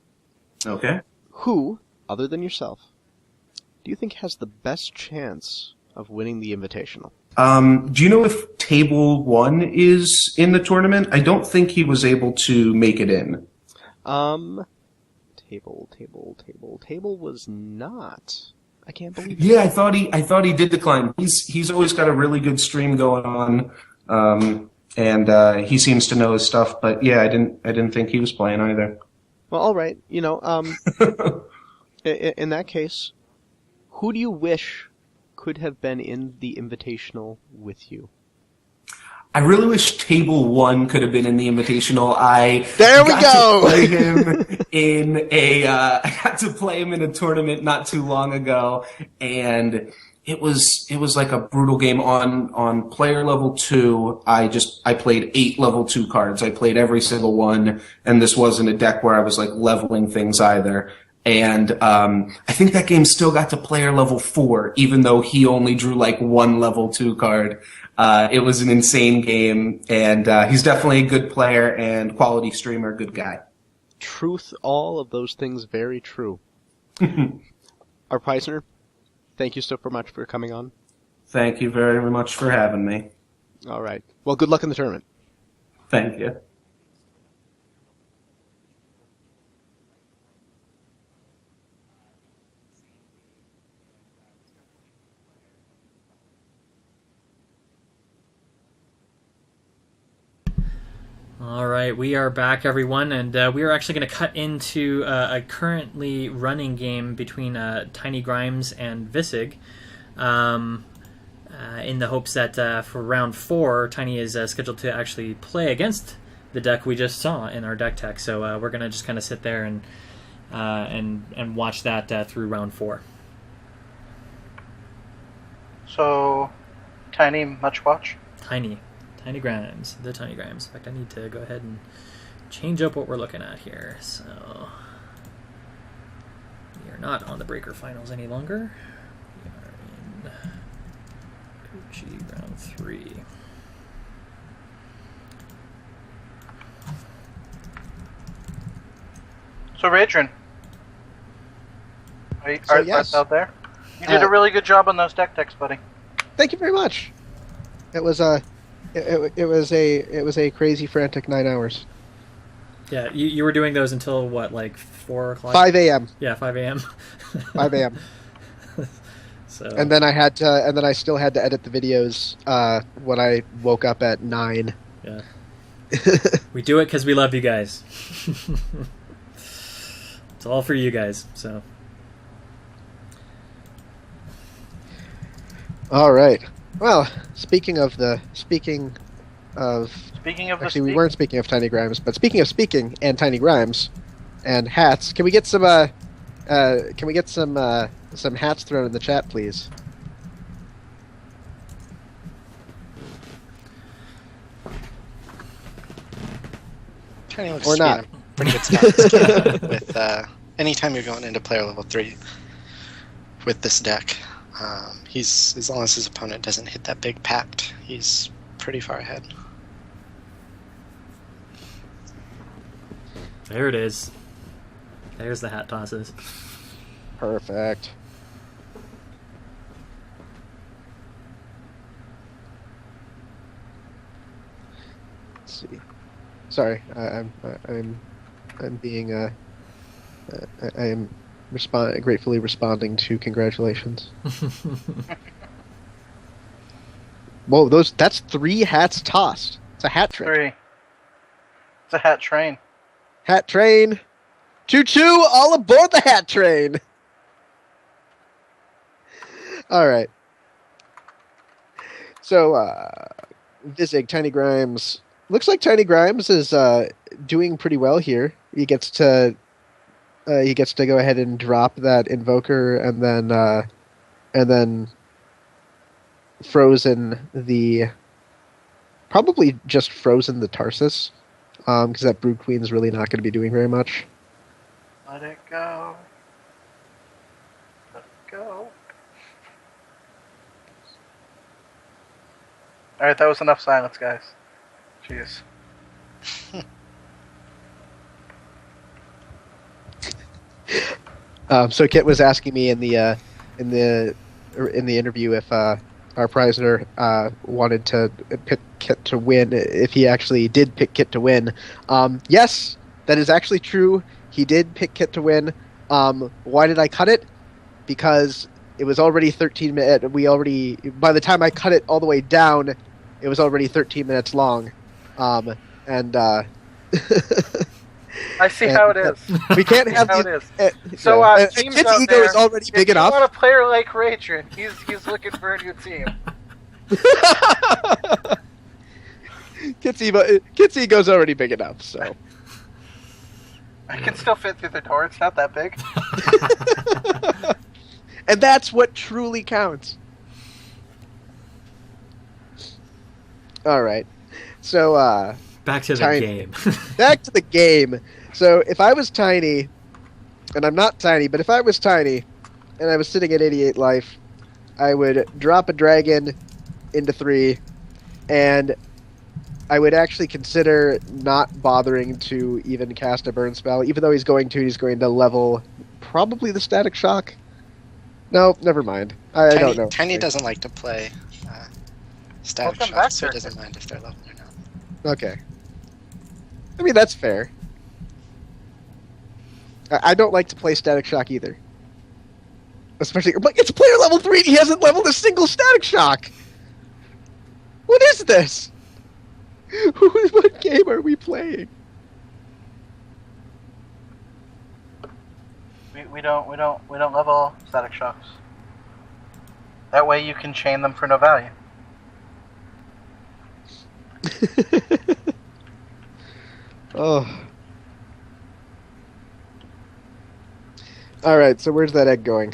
Okay. Who, other than yourself, do you think has the best chance of winning the Invitational? Do you know if Table 1 is in the tournament? I don't think he was able to make it in. Table was not. I can't believe it. Yeah, I thought he did decline. He's always got a really good stream going on, and he seems to know his stuff. But yeah, I didn't think he was playing either. Well, all right. In that case, who do you wish could have been in the Invitational with you? I really wish Table 1 could have been in the Invitational. There we go! I got to play him in a tournament not too long ago, and it was like a brutal game on player level 2. I played 8 level 2 cards. I played every single one, and this wasn't a deck where I was like leveling things either. And I think that game still got to player level 4, even though he only drew like 1 level 2 card. It was an insane game, and he's definitely a good player and quality streamer, good guy. Truth, all of those things very true. Our Preisner, thank you so much for coming on. Thank you very much for having me. All right. Well, good luck in the tournament. Thank you. All right, we are back, everyone, and we are actually going to cut into a currently running game between Tiny Grimes and Visig, in the hopes that for round 4, Tiny is scheduled to actually play against the deck we just saw in our deck tech. So we're going to just kind of sit there and watch that through round 4. So, Tiny much watch? Tiny Grimes, the Tiny Grimes. In fact, I need to go ahead and change up what we're looking at here. So, we are not on the Breaker Finals any longer. We are in Gucci round 3. So, Radrin, are yes. out there? You did a really good job on those deck techs, buddy. Thank you very much. It was it was a crazy, frantic 9 hours. Yeah, you were doing those until what, like 4 o'clock? 5 a.m. Yeah, 5 a.m. 5 a.m. So. And then I still had to edit the videos when I woke up at 9. Yeah. We do it because we love you guys. It's all for you guys. So. All right. Well, speaking of Speaking of the actually, we weren't speaking of Tiny Grimes, but speaking of speaking and Tiny Grimes and hats, can we get some some hats thrown in the chat, please? Tiny looks Or to be not. in a pretty good spot this game with anytime you're going into player level 3 with this deck. He's as long as his opponent doesn't hit that big pact, he's pretty far ahead. There it is. There's the hat tosses. Perfect. Let's see. Sorry, I'm being I am gratefully responding to congratulations. Whoa, that's 3 hats tossed. It's a hat trick. 3. It's a hat train. Hat train. Choo-choo, all aboard the hat train. All right. So, Vizig, Tiny Grimes. Looks like Tiny Grimes is doing pretty well here. He gets to go ahead and drop that Invoker, and then probably just frozen the Tarsus, because that Brood Queen's really not going to be doing very much. Let it go. Let it go. Alright, that was enough silence, guys. Jeez. So Kit was asking me in the interview if our prisoner wanted to pick Kit to win, if he actually did pick Kit to win. Yes, that is actually true. He did pick Kit to win. Why did I cut it? Because it was already 13 minutes. By the time I cut it all the way down, it was already 13 minutes long. I see how it is. We can't have how the, it is. So, teams Kit's out ego there, is already big if enough. you want a player like Raytron, he's looking for a new team. Kit's ego's already big enough, so. I can still fit through the door. It's not that big. And that's what truly counts. All right. So, back to the game. Back to the game. So, if I was Tiny, and I'm not Tiny, but if I was Tiny, and I was sitting at 88 life, I would drop a dragon into 3, and I would actually consider not bothering to even cast a burn spell, even though he's going to level probably the Static Shock. No, never mind. I don't know. Tiny doesn't like to play Static Shock, so he doesn't mind if they're leveled or not. Okay. I mean, that's fair. I don't like to play Static Shock either. Especially, but it's player level 3 and he hasn't leveled a single Static Shock! What is this? What game are we playing? We don't level Static Shocks. That way you can chain them for no value. Oh. Alright, so where's that egg going?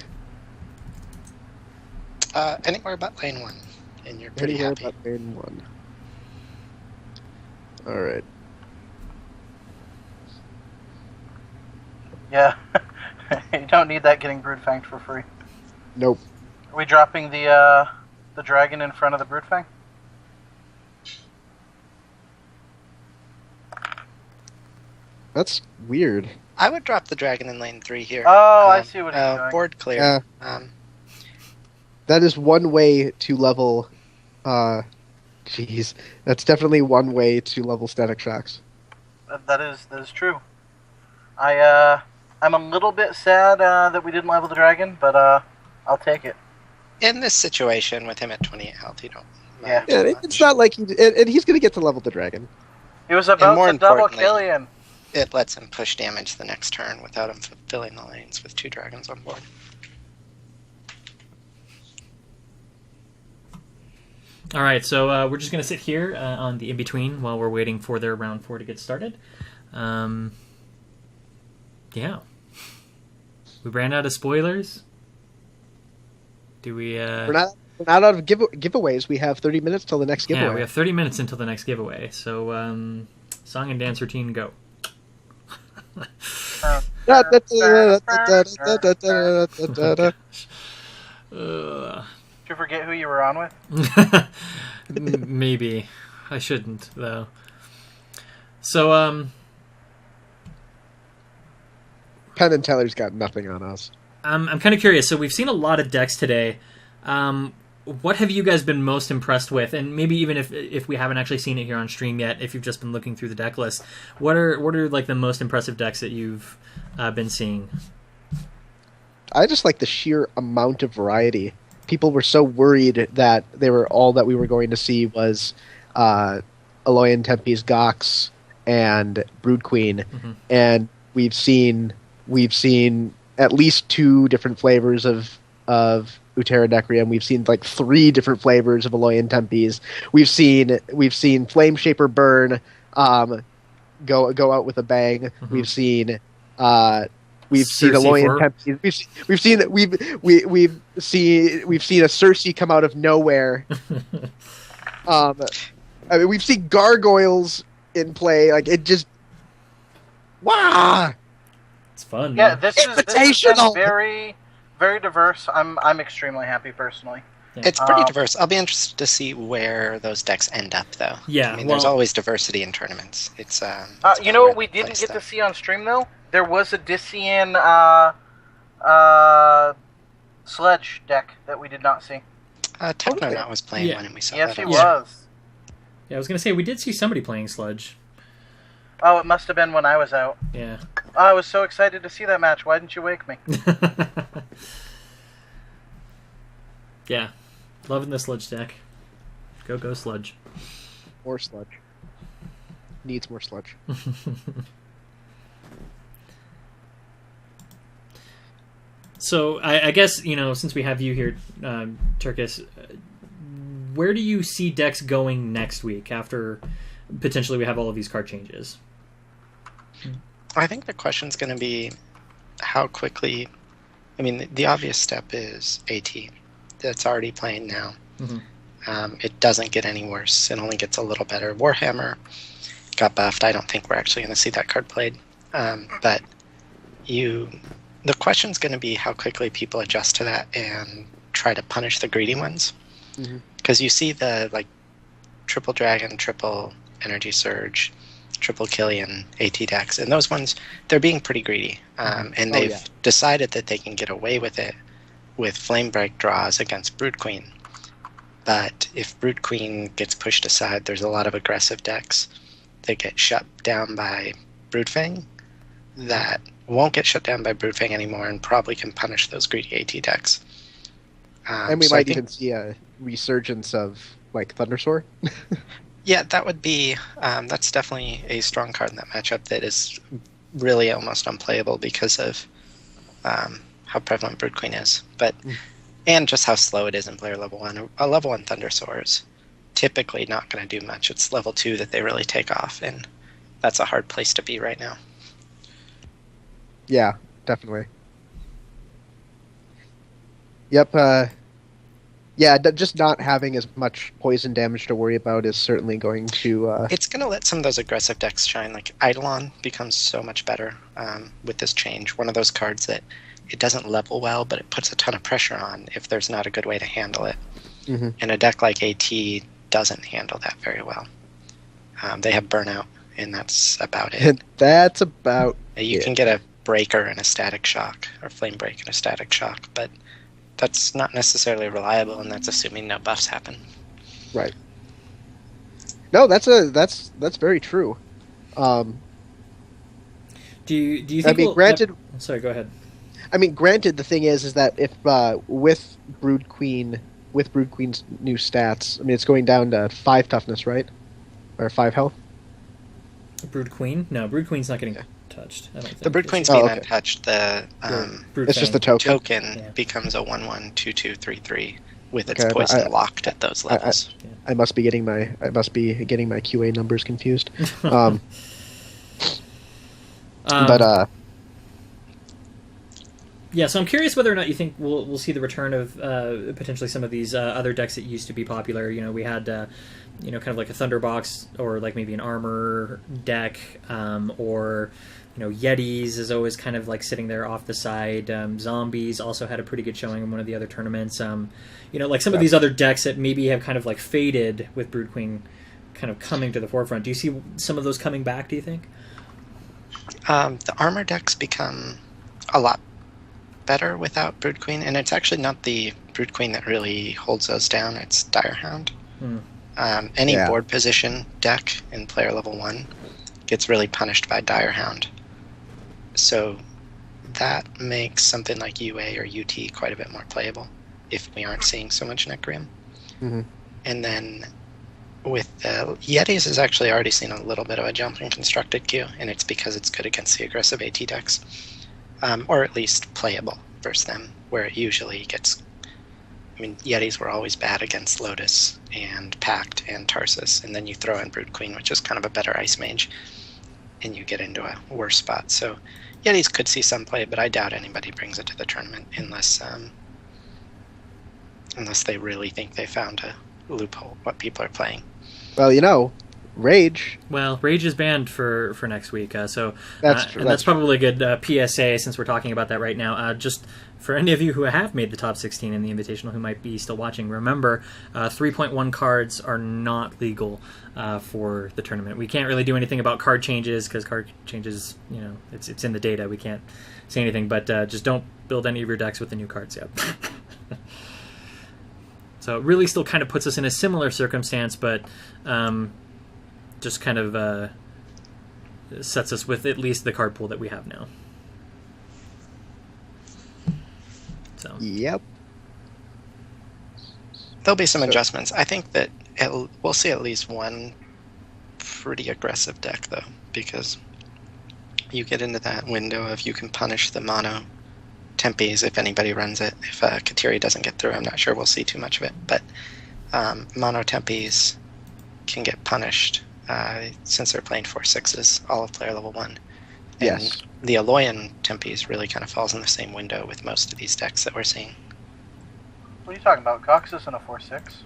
Anywhere but lane 1, and you're pretty happy. Anywhere but lane 1. Alright. Yeah. You don't need that getting Broodfanged for free. Nope. Are we dropping the dragon in front of the Broodfang? That's weird. I would drop the dragon in lane 3 here. Oh, I see what he's doing. Board clear. That is one way to level... Jeez. That's definitely one way to level Static Shocks. That is true. I'm a little bit sad that we didn't level the dragon, but I'll take it. In this situation, with him at 28 health, you don't Yeah. Yeah, it's not like and he's going to get to level the dragon. He was about more to double importantly- Killian. It lets him push damage the next turn without him filling the lanes with 2 dragons on board. All right, so we're just going to sit here on the in-between while we're waiting for their round 4 to get started. Yeah. We ran out of spoilers. Do we... We're not out of giveaways. We have 30 minutes till the next giveaway. Yeah, we have 30 minutes until the next giveaway. So, song and dance routine, go. Did you forget who you were on with? Maybe. I shouldn't, though. So, Penn and Teller's got nothing on us. I'm kind of curious. So we've seen a lot of decks today. What have you guys been most impressed with? And maybe even if we haven't actually seen it here on stream yet, if you've just been looking through the deck list, what are like the most impressive decks that you've been seeing? I just like the sheer amount of variety. People were so worried that all that we were going to see was Aloy and Tempe's Gox and Brood Queen, and we've seen at least 2 different flavors of Utera Decrium. We've seen like 3 different flavors of Aloy and Tempe's. We've seen Flame Shaper Burn go out with a bang. We've seen Aloy and Tempe's. We've seen a Cersei come out of nowhere. I mean, we've seen gargoyles in play. Like, it just, wow. It's fun. Yeah, man. this has been very, very diverse. I'm extremely happy personally. It's pretty diverse. I'll be interested to see where those decks end up, though. Yeah, I mean, there's always diversity in tournaments. It's you know what we didn't get to see on stream though? There was a Dissian Sledge deck that we did not see. Technonaut was playing one, and we saw yes, that. he was. Yeah, I was gonna say we did see somebody playing Sludge. Oh, it must have been when I was out. Yeah. I was so excited to see that match. Why didn't you wake me? Yeah. Loving the Sludge deck. Go Sludge. More sludge. Needs more sludge. So I guess, since we have you here, Turkis, where do you see decks going next week after potentially we have all of these card changes? I think the question's going to be how quickly... I mean, the obvious step is AT. That's already playing now. It doesn't get any worse. It only gets a little better. Warhammer got buffed. I don't think we're actually going to see that card played. But the question's going to be how quickly people adjust to that and try to punish the greedy ones. Because you see the triple dragon, triple energy surge, triple Killian AT decks, and those ones, they're being pretty greedy. And they've decided that they can get away with it with flame break draws against Brood Queen. But if Brood Queen gets pushed aside, there's a lot of aggressive decks that get shut down by Broodfang that won't get shut down by Broodfang anymore and probably can punish those greedy AT decks. And we might even see a resurgence of Thundersaur. Yeah, that would be that's definitely a strong card in that matchup that is really almost unplayable because of how prevalent Brood Queen is, and just how slow it is in player level 1. A level 1 Thundersaur is typically not going to do much. It's level 2 that they really take off, and that's a hard place to be right now. Yeah, definitely. Yep. Just not having as much poison damage to worry about is certainly going to... It's going to let some of those aggressive decks shine. Like, Eidolon becomes so much better with this change. One of those cards that it doesn't level well, but it puts a ton of pressure on if there's not a good way to handle it. And a deck like AT doesn't handle that very well. They have Burnout, and that's about it. And that's about You can get a Breaker and a Static Shock, or Flame Break and a Static Shock, but that's not necessarily reliable, and that's assuming no buffs happen. Right. No, that's very true. Do you think? I mean, granted. Sorry, go ahead. I mean, granted, the thing is that if with Brood Queen's new stats, I mean, it's going down to 5 toughness, right, or 5 health. Brood Queen? No, Brood Queen's not getting touched. I don't think. The Brood Queen's being untouched. The it's just the token. Becomes a 1/1, 2/2, 3/3 with its Okay, poison locked at those levels. I must be getting my QA numbers confused. But yeah, so I'm curious whether or not you think we'll see the return of potentially some of these other decks that used to be popular. You know, we had kind of like a Thunderbox or like maybe an armor deck, or Yetis is always kind of like sitting there off the side. Zombies also had a pretty good showing in one of the other tournaments. Like some of these other decks that maybe have kind of like faded with Brood Queen kind of coming to the forefront. Do you see some of those coming back, do you think? The armor decks become a lot better without Brood Queen, and it's actually not the Brood Queen that really holds us down, it's Direhound. Any board position deck in player level 1 gets really punished by Direhound. So that makes something like UA or UT quite a bit more playable if we aren't seeing so much Necrim. Mm-hmm. And then with Yetis has actually already seen a little bit of a jump in constructed queue, and it's because it's good against the aggressive AT decks. Or at least playable versus them, where it usually gets... I mean, Yetis were always bad against Lotus and Pact and Tarsus, and then you throw in Brood Queen, which is kind of a better Ice Mage, and you get into a worse spot. So Yetis could see some play, but I doubt anybody brings it to the tournament unless they really think they found a loophole what people are playing. Well, Rage. Well, Rage is banned for next week, so that's true. That's probably a good PSA since we're talking about that right now. Just for any of you who have made the top 16 in the Invitational who might be still watching, remember 3.1 cards are not legal for the tournament. We can't really do anything about card changes because card changes, it's in the data. We can't say anything, but just don't build any of your decks with the new cards yet. So it really still kind of puts us in a similar circumstance, but just kind of sets us with at least the card pool that we have now. So Yep. There'll be some adjustments. I think that we'll see at least one pretty aggressive deck, though, because you get into that window of you can punish the mono Tempes if anybody runs it. If Kateri doesn't get through, I'm not sure we'll see too much of it. But mono Tempes can get punished since they're playing 4/6s, all of player level 1. And Yes. the Aloyan Tempes really kind of falls in the same window with most of these decks that we're seeing. What are you talking about? Cox isn't a 4/6.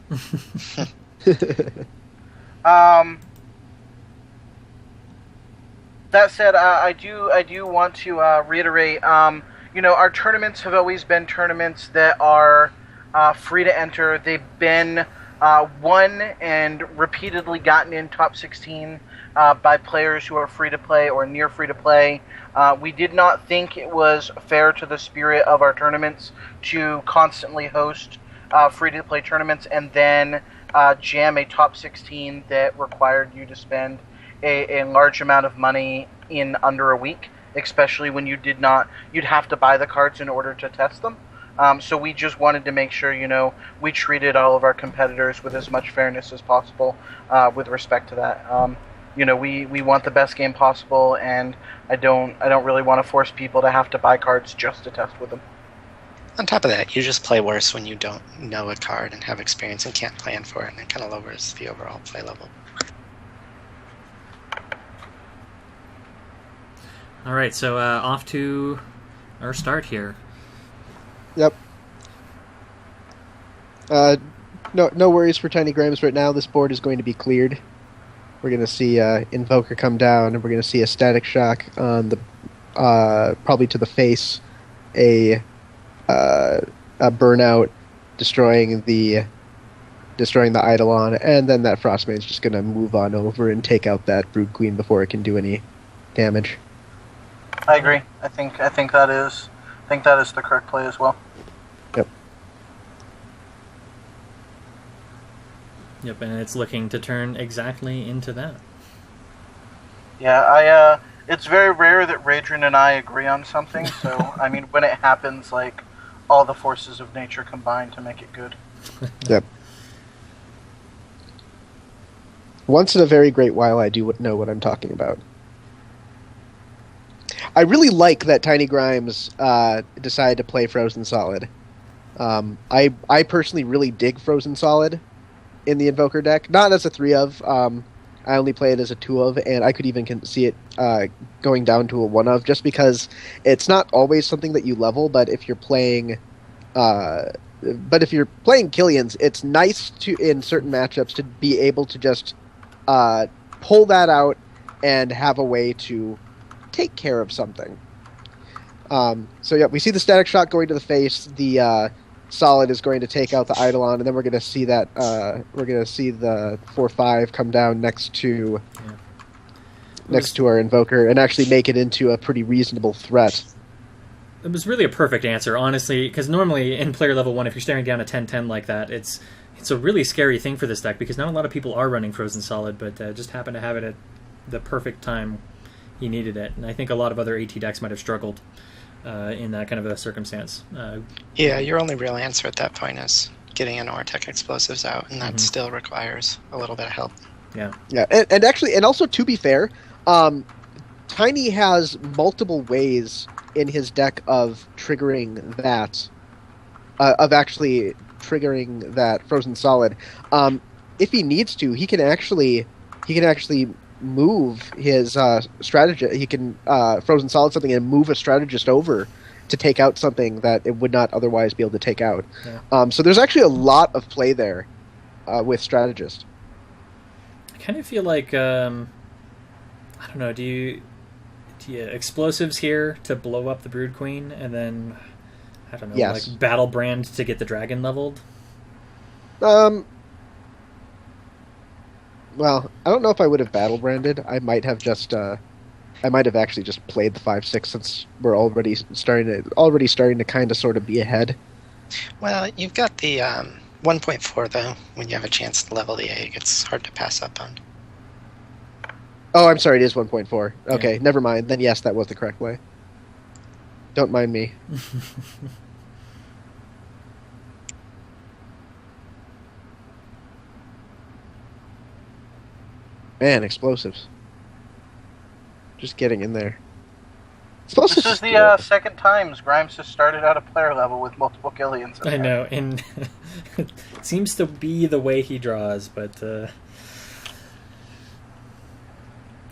That said, I do want to reiterate. Our tournaments have always been tournaments that are free to enter. They've been won and repeatedly gotten in top 16 by players who are free to play or near free to play. We did not think it was fair to the spirit of our tournaments to constantly host free to play tournaments and then jam a top 16 that required you to spend a large amount of money in under a week, especially when you'd have to buy the cards in order to test them. So we just wanted to make sure, we treated all of our competitors with as much fairness as possible with respect to that. We want the best game possible, and I don't really want to force people to have to buy cards just to test with them. On top of that, you just play worse when you don't know a card and have experience and can't plan for it, and it kind of lowers the overall play level. all right, so off to our start here. Yep. No worries for Tiny Grimes right now. This board is going to be cleared. We're going to see Invoker come down, and we're going to see a Static Shock on the probably to the face, a Burnout destroying the Eidolon, and then that Frostmane's just going to move on over and take out that Brood Queen before it can do any damage. I agree. I think that is the correct play as well. Yep, and it's looking to turn exactly into that. Yeah, it's very rare that Radrian and I agree on something, so, I mean, when it happens, like, all the forces of nature combine to make it good. Yep. Once in a very great while, I do know what I'm talking about. I really like that Tiny Grimes decided to play Frozen Solid. I personally really dig Frozen Solid in the Invoker deck, not as a 3 of. I only play it as a 2 of, and I could even see it going down to a 1 of, just because it's not always something that you level. But if you're playing, Killian's, it's nice to in certain matchups to be able to just pull that out and have a way to take care of something. So yeah, we see the Static Shock going to the face. The Solid is going to take out the Eidolon, and then we're going to see that the 4/5 come down next to our Invoker and actually make it into a pretty reasonable threat. It was really a perfect answer, honestly, because normally in player level 1, if you're staring down a 10/10 like that, it's a really scary thing for this deck, because not a lot of people are running Frozen Solid, but just happened to have it at the perfect time he needed it. And I think a lot of other AT decks might have struggled in that kind of a circumstance. Yeah, your only real answer at that point is getting an Ortec explosives out, and that still requires a little bit of help. Yeah, and actually, and also to be fair, Tiny has multiple ways in his deck of triggering that, Frozen Solid. If he needs to, he can actually move his strategist. He can Frozen Solid something and move a strategist over to take out something that it would not otherwise be able to take out. Yeah. So there's actually a lot of play there with strategist. I kind of feel like I don't know. Do you explosives here to blow up the Brood Queen, and then I don't know, yes, like Battle Brand to get the dragon leveled? Well, I don't know if I would have battle branded. I might have actually just played the 5/6, since we're already starting to kind of sort of be ahead. Well, you've got the 1.4 though. When you have a chance to level the egg, it's hard to pass up on. Oh, I'm sorry, it is 1.4. Okay, never mind. Then yes, that was the correct way. Don't mind me. Man, explosives. Just getting in there. This is the second time Grimes has started out a player level with multiple Killians. I know, and it seems to be the way he draws, but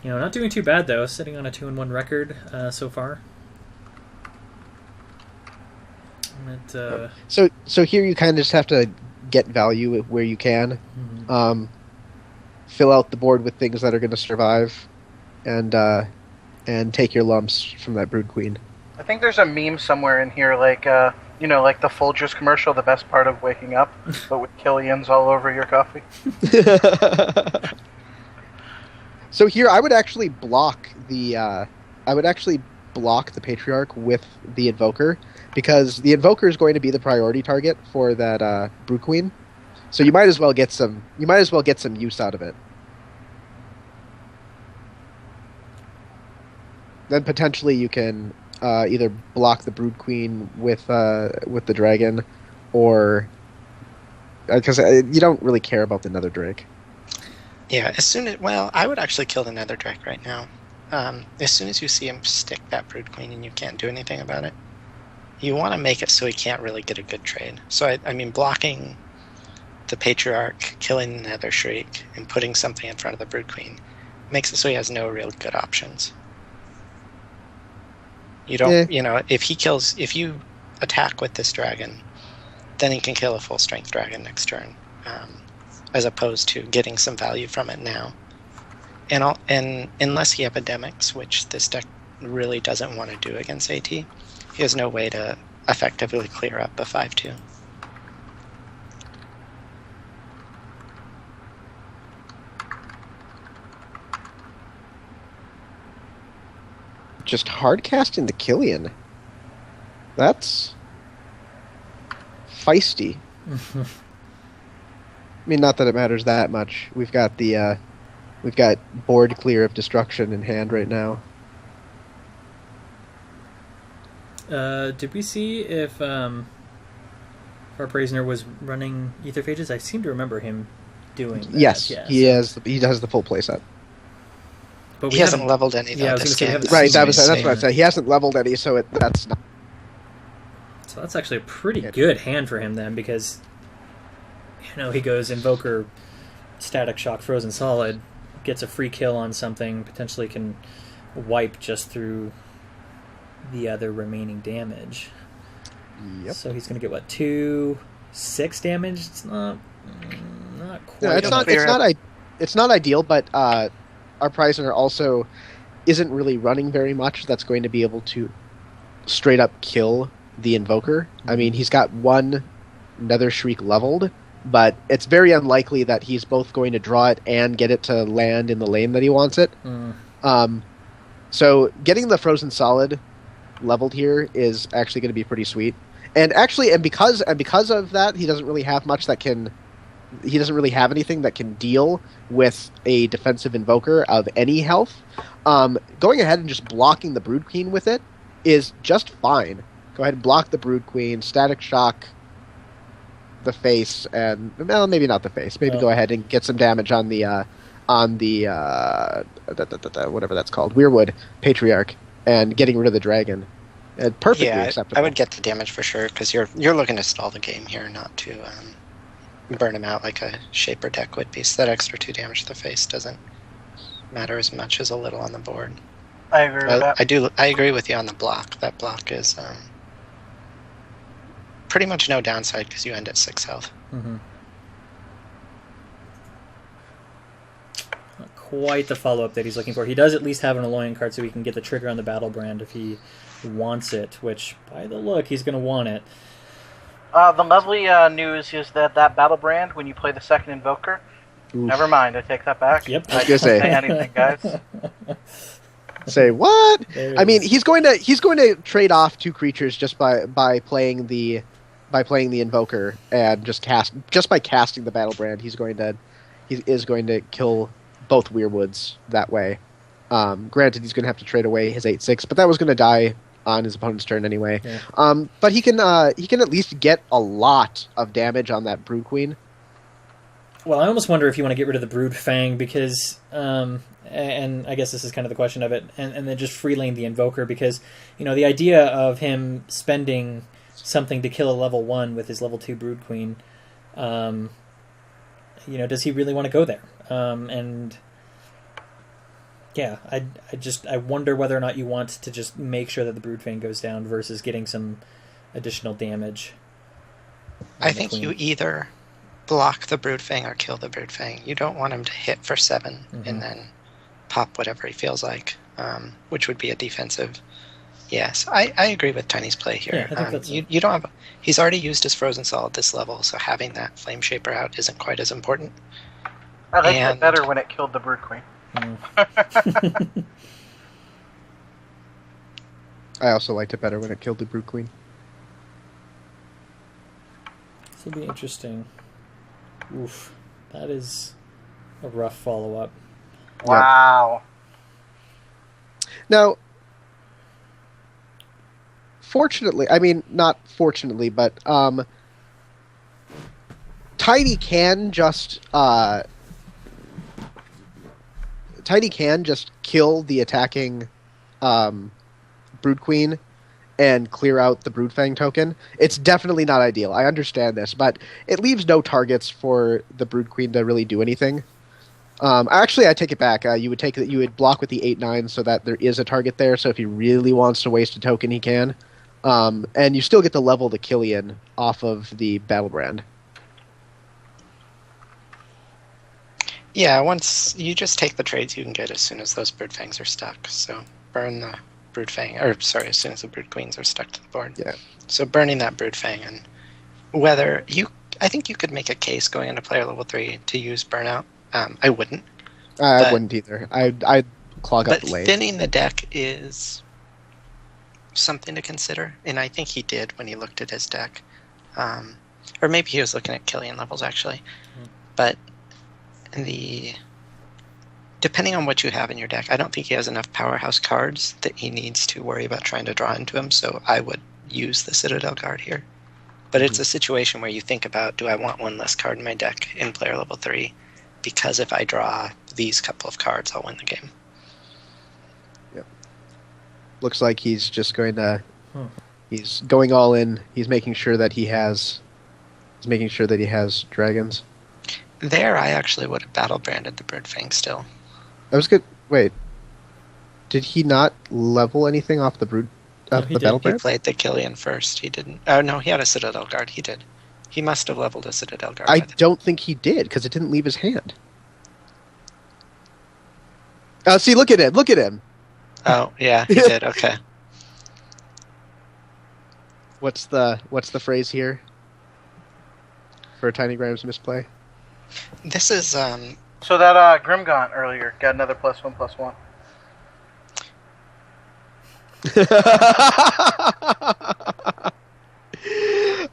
not doing too bad though. Sitting on a 2-1 record so far. But, so here you kind of just have to get value where you can. Mm-hmm. Fill out the board with things that are going to survive, and take your lumps from that Brood Queen. I think there's a meme somewhere in here, like like the Folgers commercial, the best part of waking up, but with Killians all over your coffee. So here, I would actually block the Patriarch with the Invoker, because the Invoker is going to be the priority target for that Brood Queen. So you might as well get some use out of it. Then potentially you can either block the Brood Queen with the dragon, or because you don't really care about the Nether Drake. Yeah, I would actually kill the Nether Drake right now. As soon as you see him stick that Brood Queen and you can't do anything about it, you want to make it so he can't really get a good trade. So I mean, blocking the Patriarch, killing the Nether Shriek, and putting something in front of the Brood Queen makes it so he has no real good options. You don't, if you attack with this dragon, then he can kill a full strength dragon next turn, as opposed to getting some value from it now. And unless he epidemics, which this deck really doesn't want to do against AT, he has no way to effectively clear up a 5/2. Just hard casting the Killian. That's feisty. I mean, not that it matters that much. We've got board clear of destruction in hand right now. Did we see if Farpraisner was running Aetherphages? I seem to remember him doing that. Yes, yeah, he does the full playset. But he hasn't leveled any though. Right, that's what I said. He hasn't leveled any, so that's not. So that's actually a pretty good hand for him then, because he goes Invoker, Static Shock, Frozen Solid, gets a free kill on something, potentially can wipe just through the other remaining damage. Yep. So he's going to get 2-6 damage. It's not quite. No, it's not ideal, but our Prisoner also isn't really running very much. That's going to be able to straight up kill the Invoker. I mean, he's got one Nether Shriek leveled, but it's very unlikely that he's both going to draw it and get it to land in the lane that he wants it. So getting the Frozen Solid leveled here is actually going to be pretty sweet. And because of that, he doesn't really have anything that can deal with a defensive Invoker of any health. Going ahead and just blocking the Brood Queen with it is just fine. Go ahead and block the Brood Queen, Static Shock the face, and well, maybe not the face. Maybe go ahead and get some damage on the whatever that's called, Weirwood Patriarch, and getting rid of the dragon. Perfectly acceptable. I would get the damage for sure, because you're looking to stall the game here, not to burn him out like a Shaper deck would be. So that extra 2 damage to the face doesn't matter as much as a little on the board. I agree with that. I agree with you on the block. That block is pretty much no downside because you end at 6 health. Mm-hmm. Not quite the follow-up that he's looking for. He does at least have an Alloying card, so he can get the trigger on the Battle Brand if he wants it, which, by the look, he's going to want it. The lovely news is that Battle Brand, when you play the second Invoker, never mind, I take that back. Yep. I didn't say anything, guys. Say what? I mean, he's going to trade off 2 creatures just by playing the Invoker, and just by casting the Battle Brand, he is going to kill both Weirwoods that way. Granted, he's going to have to trade away his 8/6, but that was going to die on his opponent's turn anyway. Yeah. But he can at least get a lot of damage on that Brood Queen. Well, I almost wonder if you want to get rid of the Brood Fang, because, and I guess this is kind of the question of it, and then just free lane the Invoker, because, the idea of him spending something to kill a level 1 with his level 2 Brood Queen, does he really want to go there? And yeah, I wonder whether or not you want to just make sure that the Brood Fang goes down versus getting some additional damage. I think you either block the Brood Fang or kill the Brood Fang. You don't want him to hit for 7 and then pop whatever he feels like, which would be a defensive. Yes, I agree with Tiny's play here. Yeah, I think you don't have. He's already used his Frozen Solid this level, so having that Flame Shaper out isn't quite as important. I liked it better when it killed the Brood Queen. I also liked it better when it killed the Brood Queen. This will be interesting. Oof, that is a rough follow-up. Wow. Now, fortunately, I mean, not fortunately, but Tiny can just kill the attacking Brood Queen and clear out the Broodfang token. It's definitely not ideal. I understand this, but it leaves no targets for the Brood Queen to really do anything. Actually, I take it back. You would block with the 8/9 so that there is a target there. So if he really wants to waste a token, he can. And you still get to level the Killian off of the Battle Brand. Yeah, once you just take the trades you can get as soon as those Brood Fangs are stuck. So burn the Brood Fang, as soon as the Brood Queens are stuck to the board. Yeah. So burning that Brood Fang, and I think you could make a case going into player level 3 to use Burnout. I wouldn't. I wouldn't either. I'd clog up the lane. But thinning the deck is something to consider, and I think he did when he looked at his deck. Or maybe he was looking at Killian levels, actually. But depending on what you have in your deck, I don't think he has enough powerhouse cards that he needs to worry about trying to draw into him, so I would use the Citadel Guard here. But it's a situation where you think about, do I want one less card in my deck in player level 3? Because if I draw these couple of cards, I'll win the game. Yep. Looks like he's just going to He's going all in. He's making sure that he has. He's making sure that he has dragons. There, I actually would have battle branded the Birdfang still. I was good. Wait, did he not level anything off the brood? No, Of he the did. battle He brand? played the Killian first. He didn't. Oh no, he had a Citadel Guard. He did. He must have leveled a Citadel Guard. I with it. don't think he did because it didn't leave his hand. See, look at him! Look at him! Oh yeah, he did. Okay. What's the phrase here for Tiny Grime's misplay? This is So that Grimgaunt earlier got another +1/+1.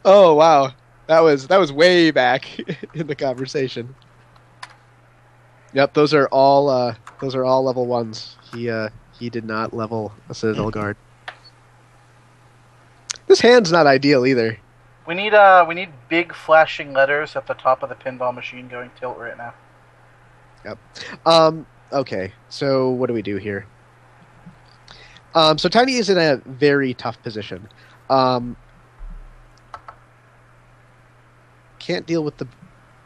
Oh wow, that was way back in the conversation. Yep, those are all level 1s. He did not level a Citadel Guard. This hand's not ideal either. We need big flashing letters at the top of the pinball machine going tilt right now. Yep. Okay, so what do we do here? So Tiny is in a very tough position. Can't deal with the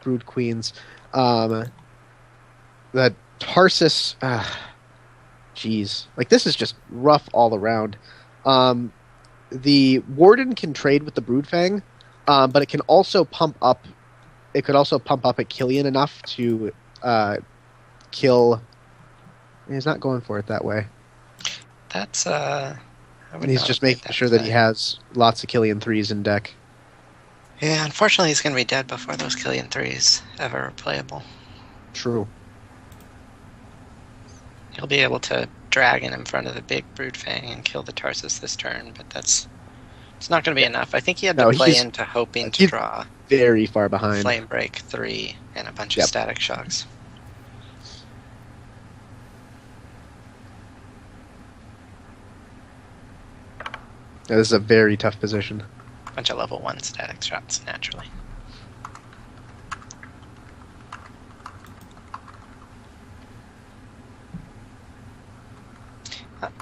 Brood Queens. The Tarsus... Jeez. Like, this is just rough all around. The Warden can trade with the Broodfang, but it can also pump up... It could also pump up a Killian enough to kill... He's not going for it that way. that's I would And he's not just have made making sure that he play. has lots of Killian 3s in deck. Yeah, unfortunately, he's going to be dead before those Killian 3s ever are playable. True. He'll be able to dragon in front of the big Broodfang and kill the Tarsus this turn, but it's not going to be enough. I think he had to No, play he's- into hoping to he's draw Very far behind. Flame Break 3 and a bunch Yep. of Static Shocks. Yeah, this is a very tough position. Bunch of level 1 Static Shots, naturally.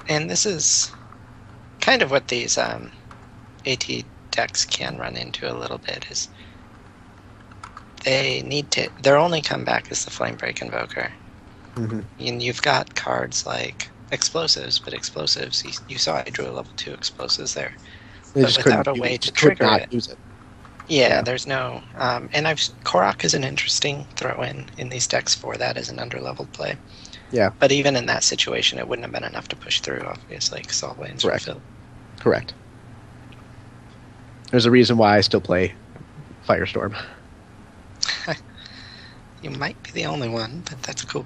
And this is kind of what these AT decks can run into a little bit, is they need to... Their only comeback is the Flame Break Invoker. Mhm. And you've got cards like Explosives, but Explosives, you saw I drew a level 2 Explosives there. They But just without couldn't a way use- to could trigger not it. use it. Yeah, Yeah. there's no... and Korok is an interesting throw-in in these decks for that as an underleveled play. Yeah. But even in that situation, it wouldn't have been enough to push through, obviously, because all lanes were Correct. filled. Correct. There's a reason why I still play Firestorm. You might be the only one, but that's cool.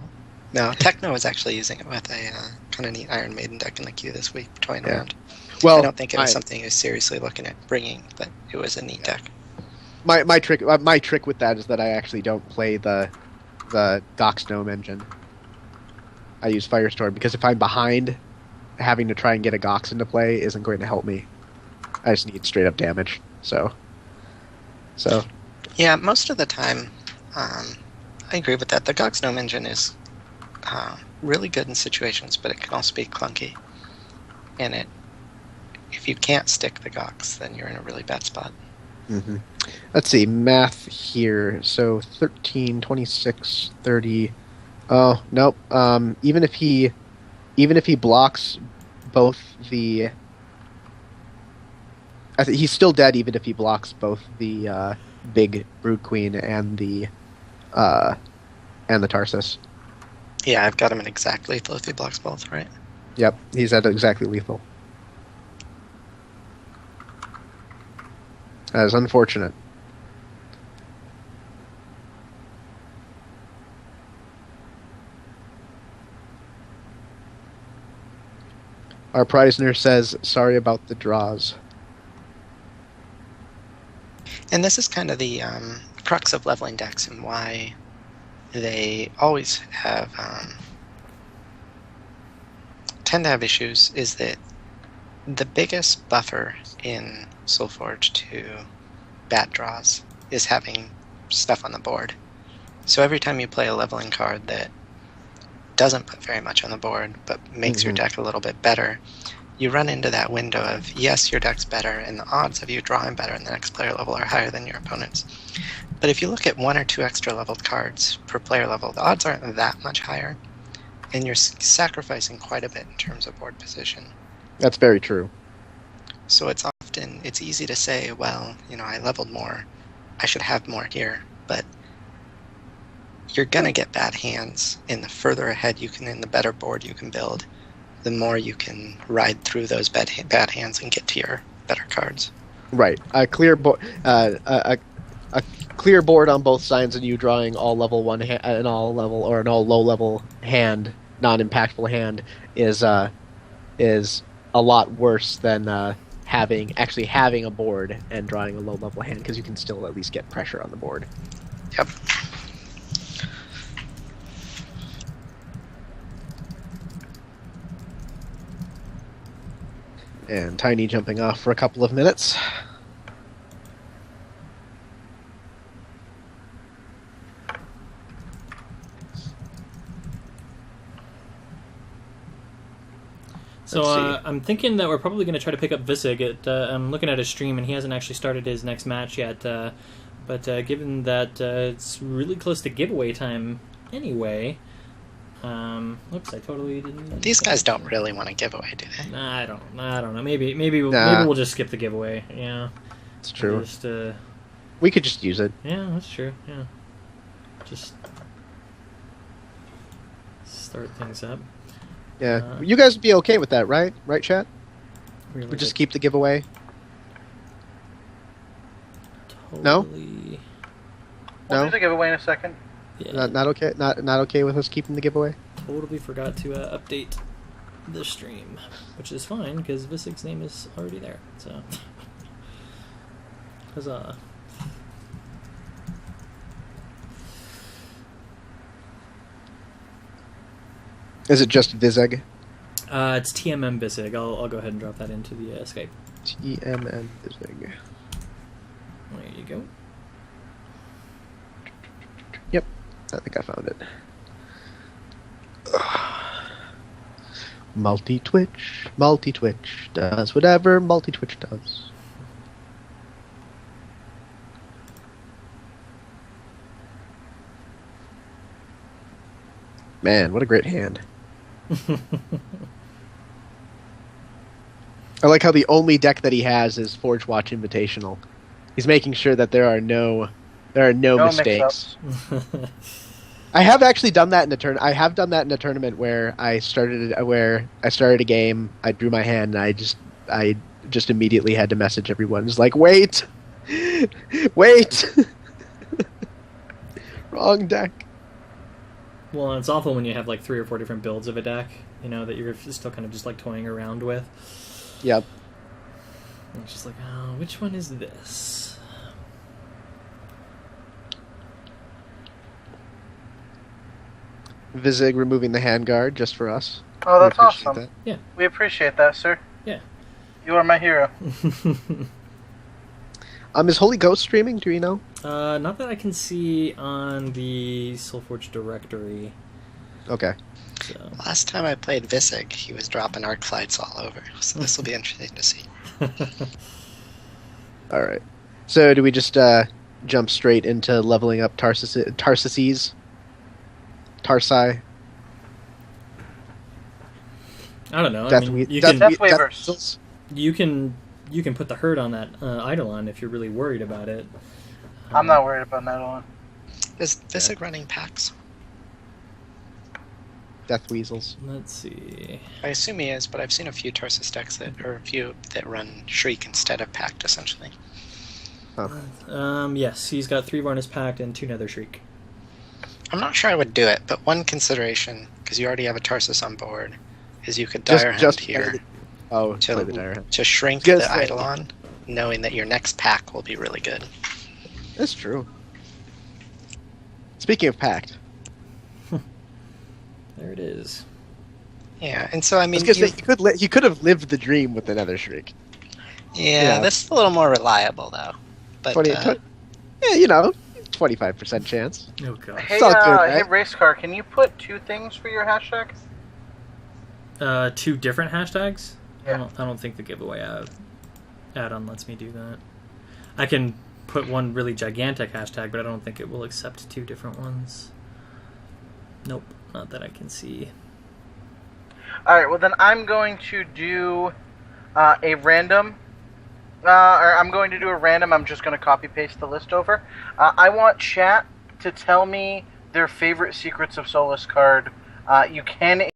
No, Techno was actually using it with a kind of neat Iron Maiden deck in the queue this week, toying Yeah. around. Well, I don't think it was I- something he was seriously looking at bringing, but it was a neat deck. My trick with that is that I actually don't play the Gox Gnome engine. I use Firestorm because if I'm behind, having to try and get a Gox into play isn't going to help me. I just need straight up damage. So Yeah, most of the time, I agree with that. The Gox Gnome engine is really good in situations, but it can also be clunky. And if you can't stick the Gox, then you're in a really bad spot. mhm. Let's see math here. So 13, 26, 30. Oh nope. Even if he blocks both the, he's still dead. Even if he blocks both the big Brood Queen and the Tarsus. Yeah, I've got him in exact lethal if he blocks both, right? Yep, he's at exactly lethal. That is unfortunate. Our Preisner says, sorry about the draws. And this is kind of the crux of leveling decks and why they always have tend to have issues, is that the biggest buffer in Soulforge to bad draws is having stuff on the board. So every time you play a leveling card that doesn't put very much on the board but makes your Mhm. deck a little bit better, you run into that window of, yes, your deck's better, and the odds of you drawing better in the next player level are higher than your opponent's. But if you look at 1 or 2 extra leveled cards per player level, the odds aren't that much higher, and you're sacrificing quite a bit in terms of board position. That's very true. So it's easy to say, well, I leveled more, I should have more here, but you're gonna get bad hands, and the further ahead you can, in the better board you can build, the more you can ride through those bad hands and get to your better cards. Right. A clear clear board on both sides, and you drawing all level 1 an all level or an all low level hand, non-impactful hand, is a lot worse than actually having a board and drawing a low level hand, because you can still at least get pressure on the board. Yep. And Tiny jumping off for a couple of minutes. So I'm thinking that we're probably going to try to pick up Visig. I'm looking at his stream, and he hasn't actually started his next match yet. But given that it's really close to giveaway time anyway... Oops, I totally didn't... These guys don't really want a giveaway, do they? Nah, I don't know. Maybe we'll just skip the giveaway. Yeah. It's true. Just, we could just use it. Yeah, that's true. Yeah. Just start things up. Yeah. You guys would be okay with that, right? Right, chat? Really We just keep the giveaway. Totally... We'll do the giveaway in a second. Yeah. Not okay. Not okay with us keeping the giveaway. Totally forgot to update the stream, which is fine because Visig's name is already there. So, huzzah! Is it just Visig? It's TMM Visig. I'll go ahead and drop that into the Skype. TMM Visig. There you go. Yep, I think I found it. Multi-Twitch does whatever multi-Twitch does. Man, what a great hand. I like how the only deck that he has is Forge Watch Invitational. He's making sure that there are no mistakes. I have actually done that in a I have done that in a tournament where I started a game, I drew my hand, and I just immediately had to message everyone. It's like, wait, wrong deck. Well, it's awful when you have like 3 or 4 different builds of a deck, that you're still kind of just like toying around with. Yep. And it's just like, oh, which one is this? Visig removing the handguard just for us. Oh, that's We appreciate awesome. that. Yeah. We appreciate that, sir. Yeah. You are my hero. Is Holy Ghost streaming? Do you know? Not that I can see on the Soulforge directory. Okay. So. Last time I played Visig, he was dropping arc flights all over, so this will be interesting to see. All right. So do we just jump straight into leveling up Tarsi? I don't know. Death Waivers. You can put the hurt on that Eidolon if you're really worried about it. I'm not worried about that one. Is Visig running packs? Death Weasels. Let's see. I assume he is, but I've seen a few Tarsus decks that run Shriek instead of Pact, essentially. Huh. Yes, he's got 3 Varnus Pact and 2 Nether Shriek. I'm not sure I would do it, but one consideration, because you already have a Tarsus on board, is you could Dire Hand here play the Dire Hand. to shrink the Eidolon, knowing that your next pack will be really good. That's true. Speaking of Pact. There it is. Yeah, and so I mean, you could have lived the dream with the Nether Shriek. Yeah, that's a little more reliable though. But 25% chance. Oh god. Hey, It's all good, right? hey, race car, can you put 2 things for your hashtag? 2 different hashtags? I don't think the giveaway add-on lets me do that. I can put one really gigantic hashtag, but I don't think it will accept 2 different ones. Nope, not that I can see. All right, well then I'm going to do a random. I'm just going to copy paste the list over. I want chat to tell me their favorite Secrets of Solace card. You can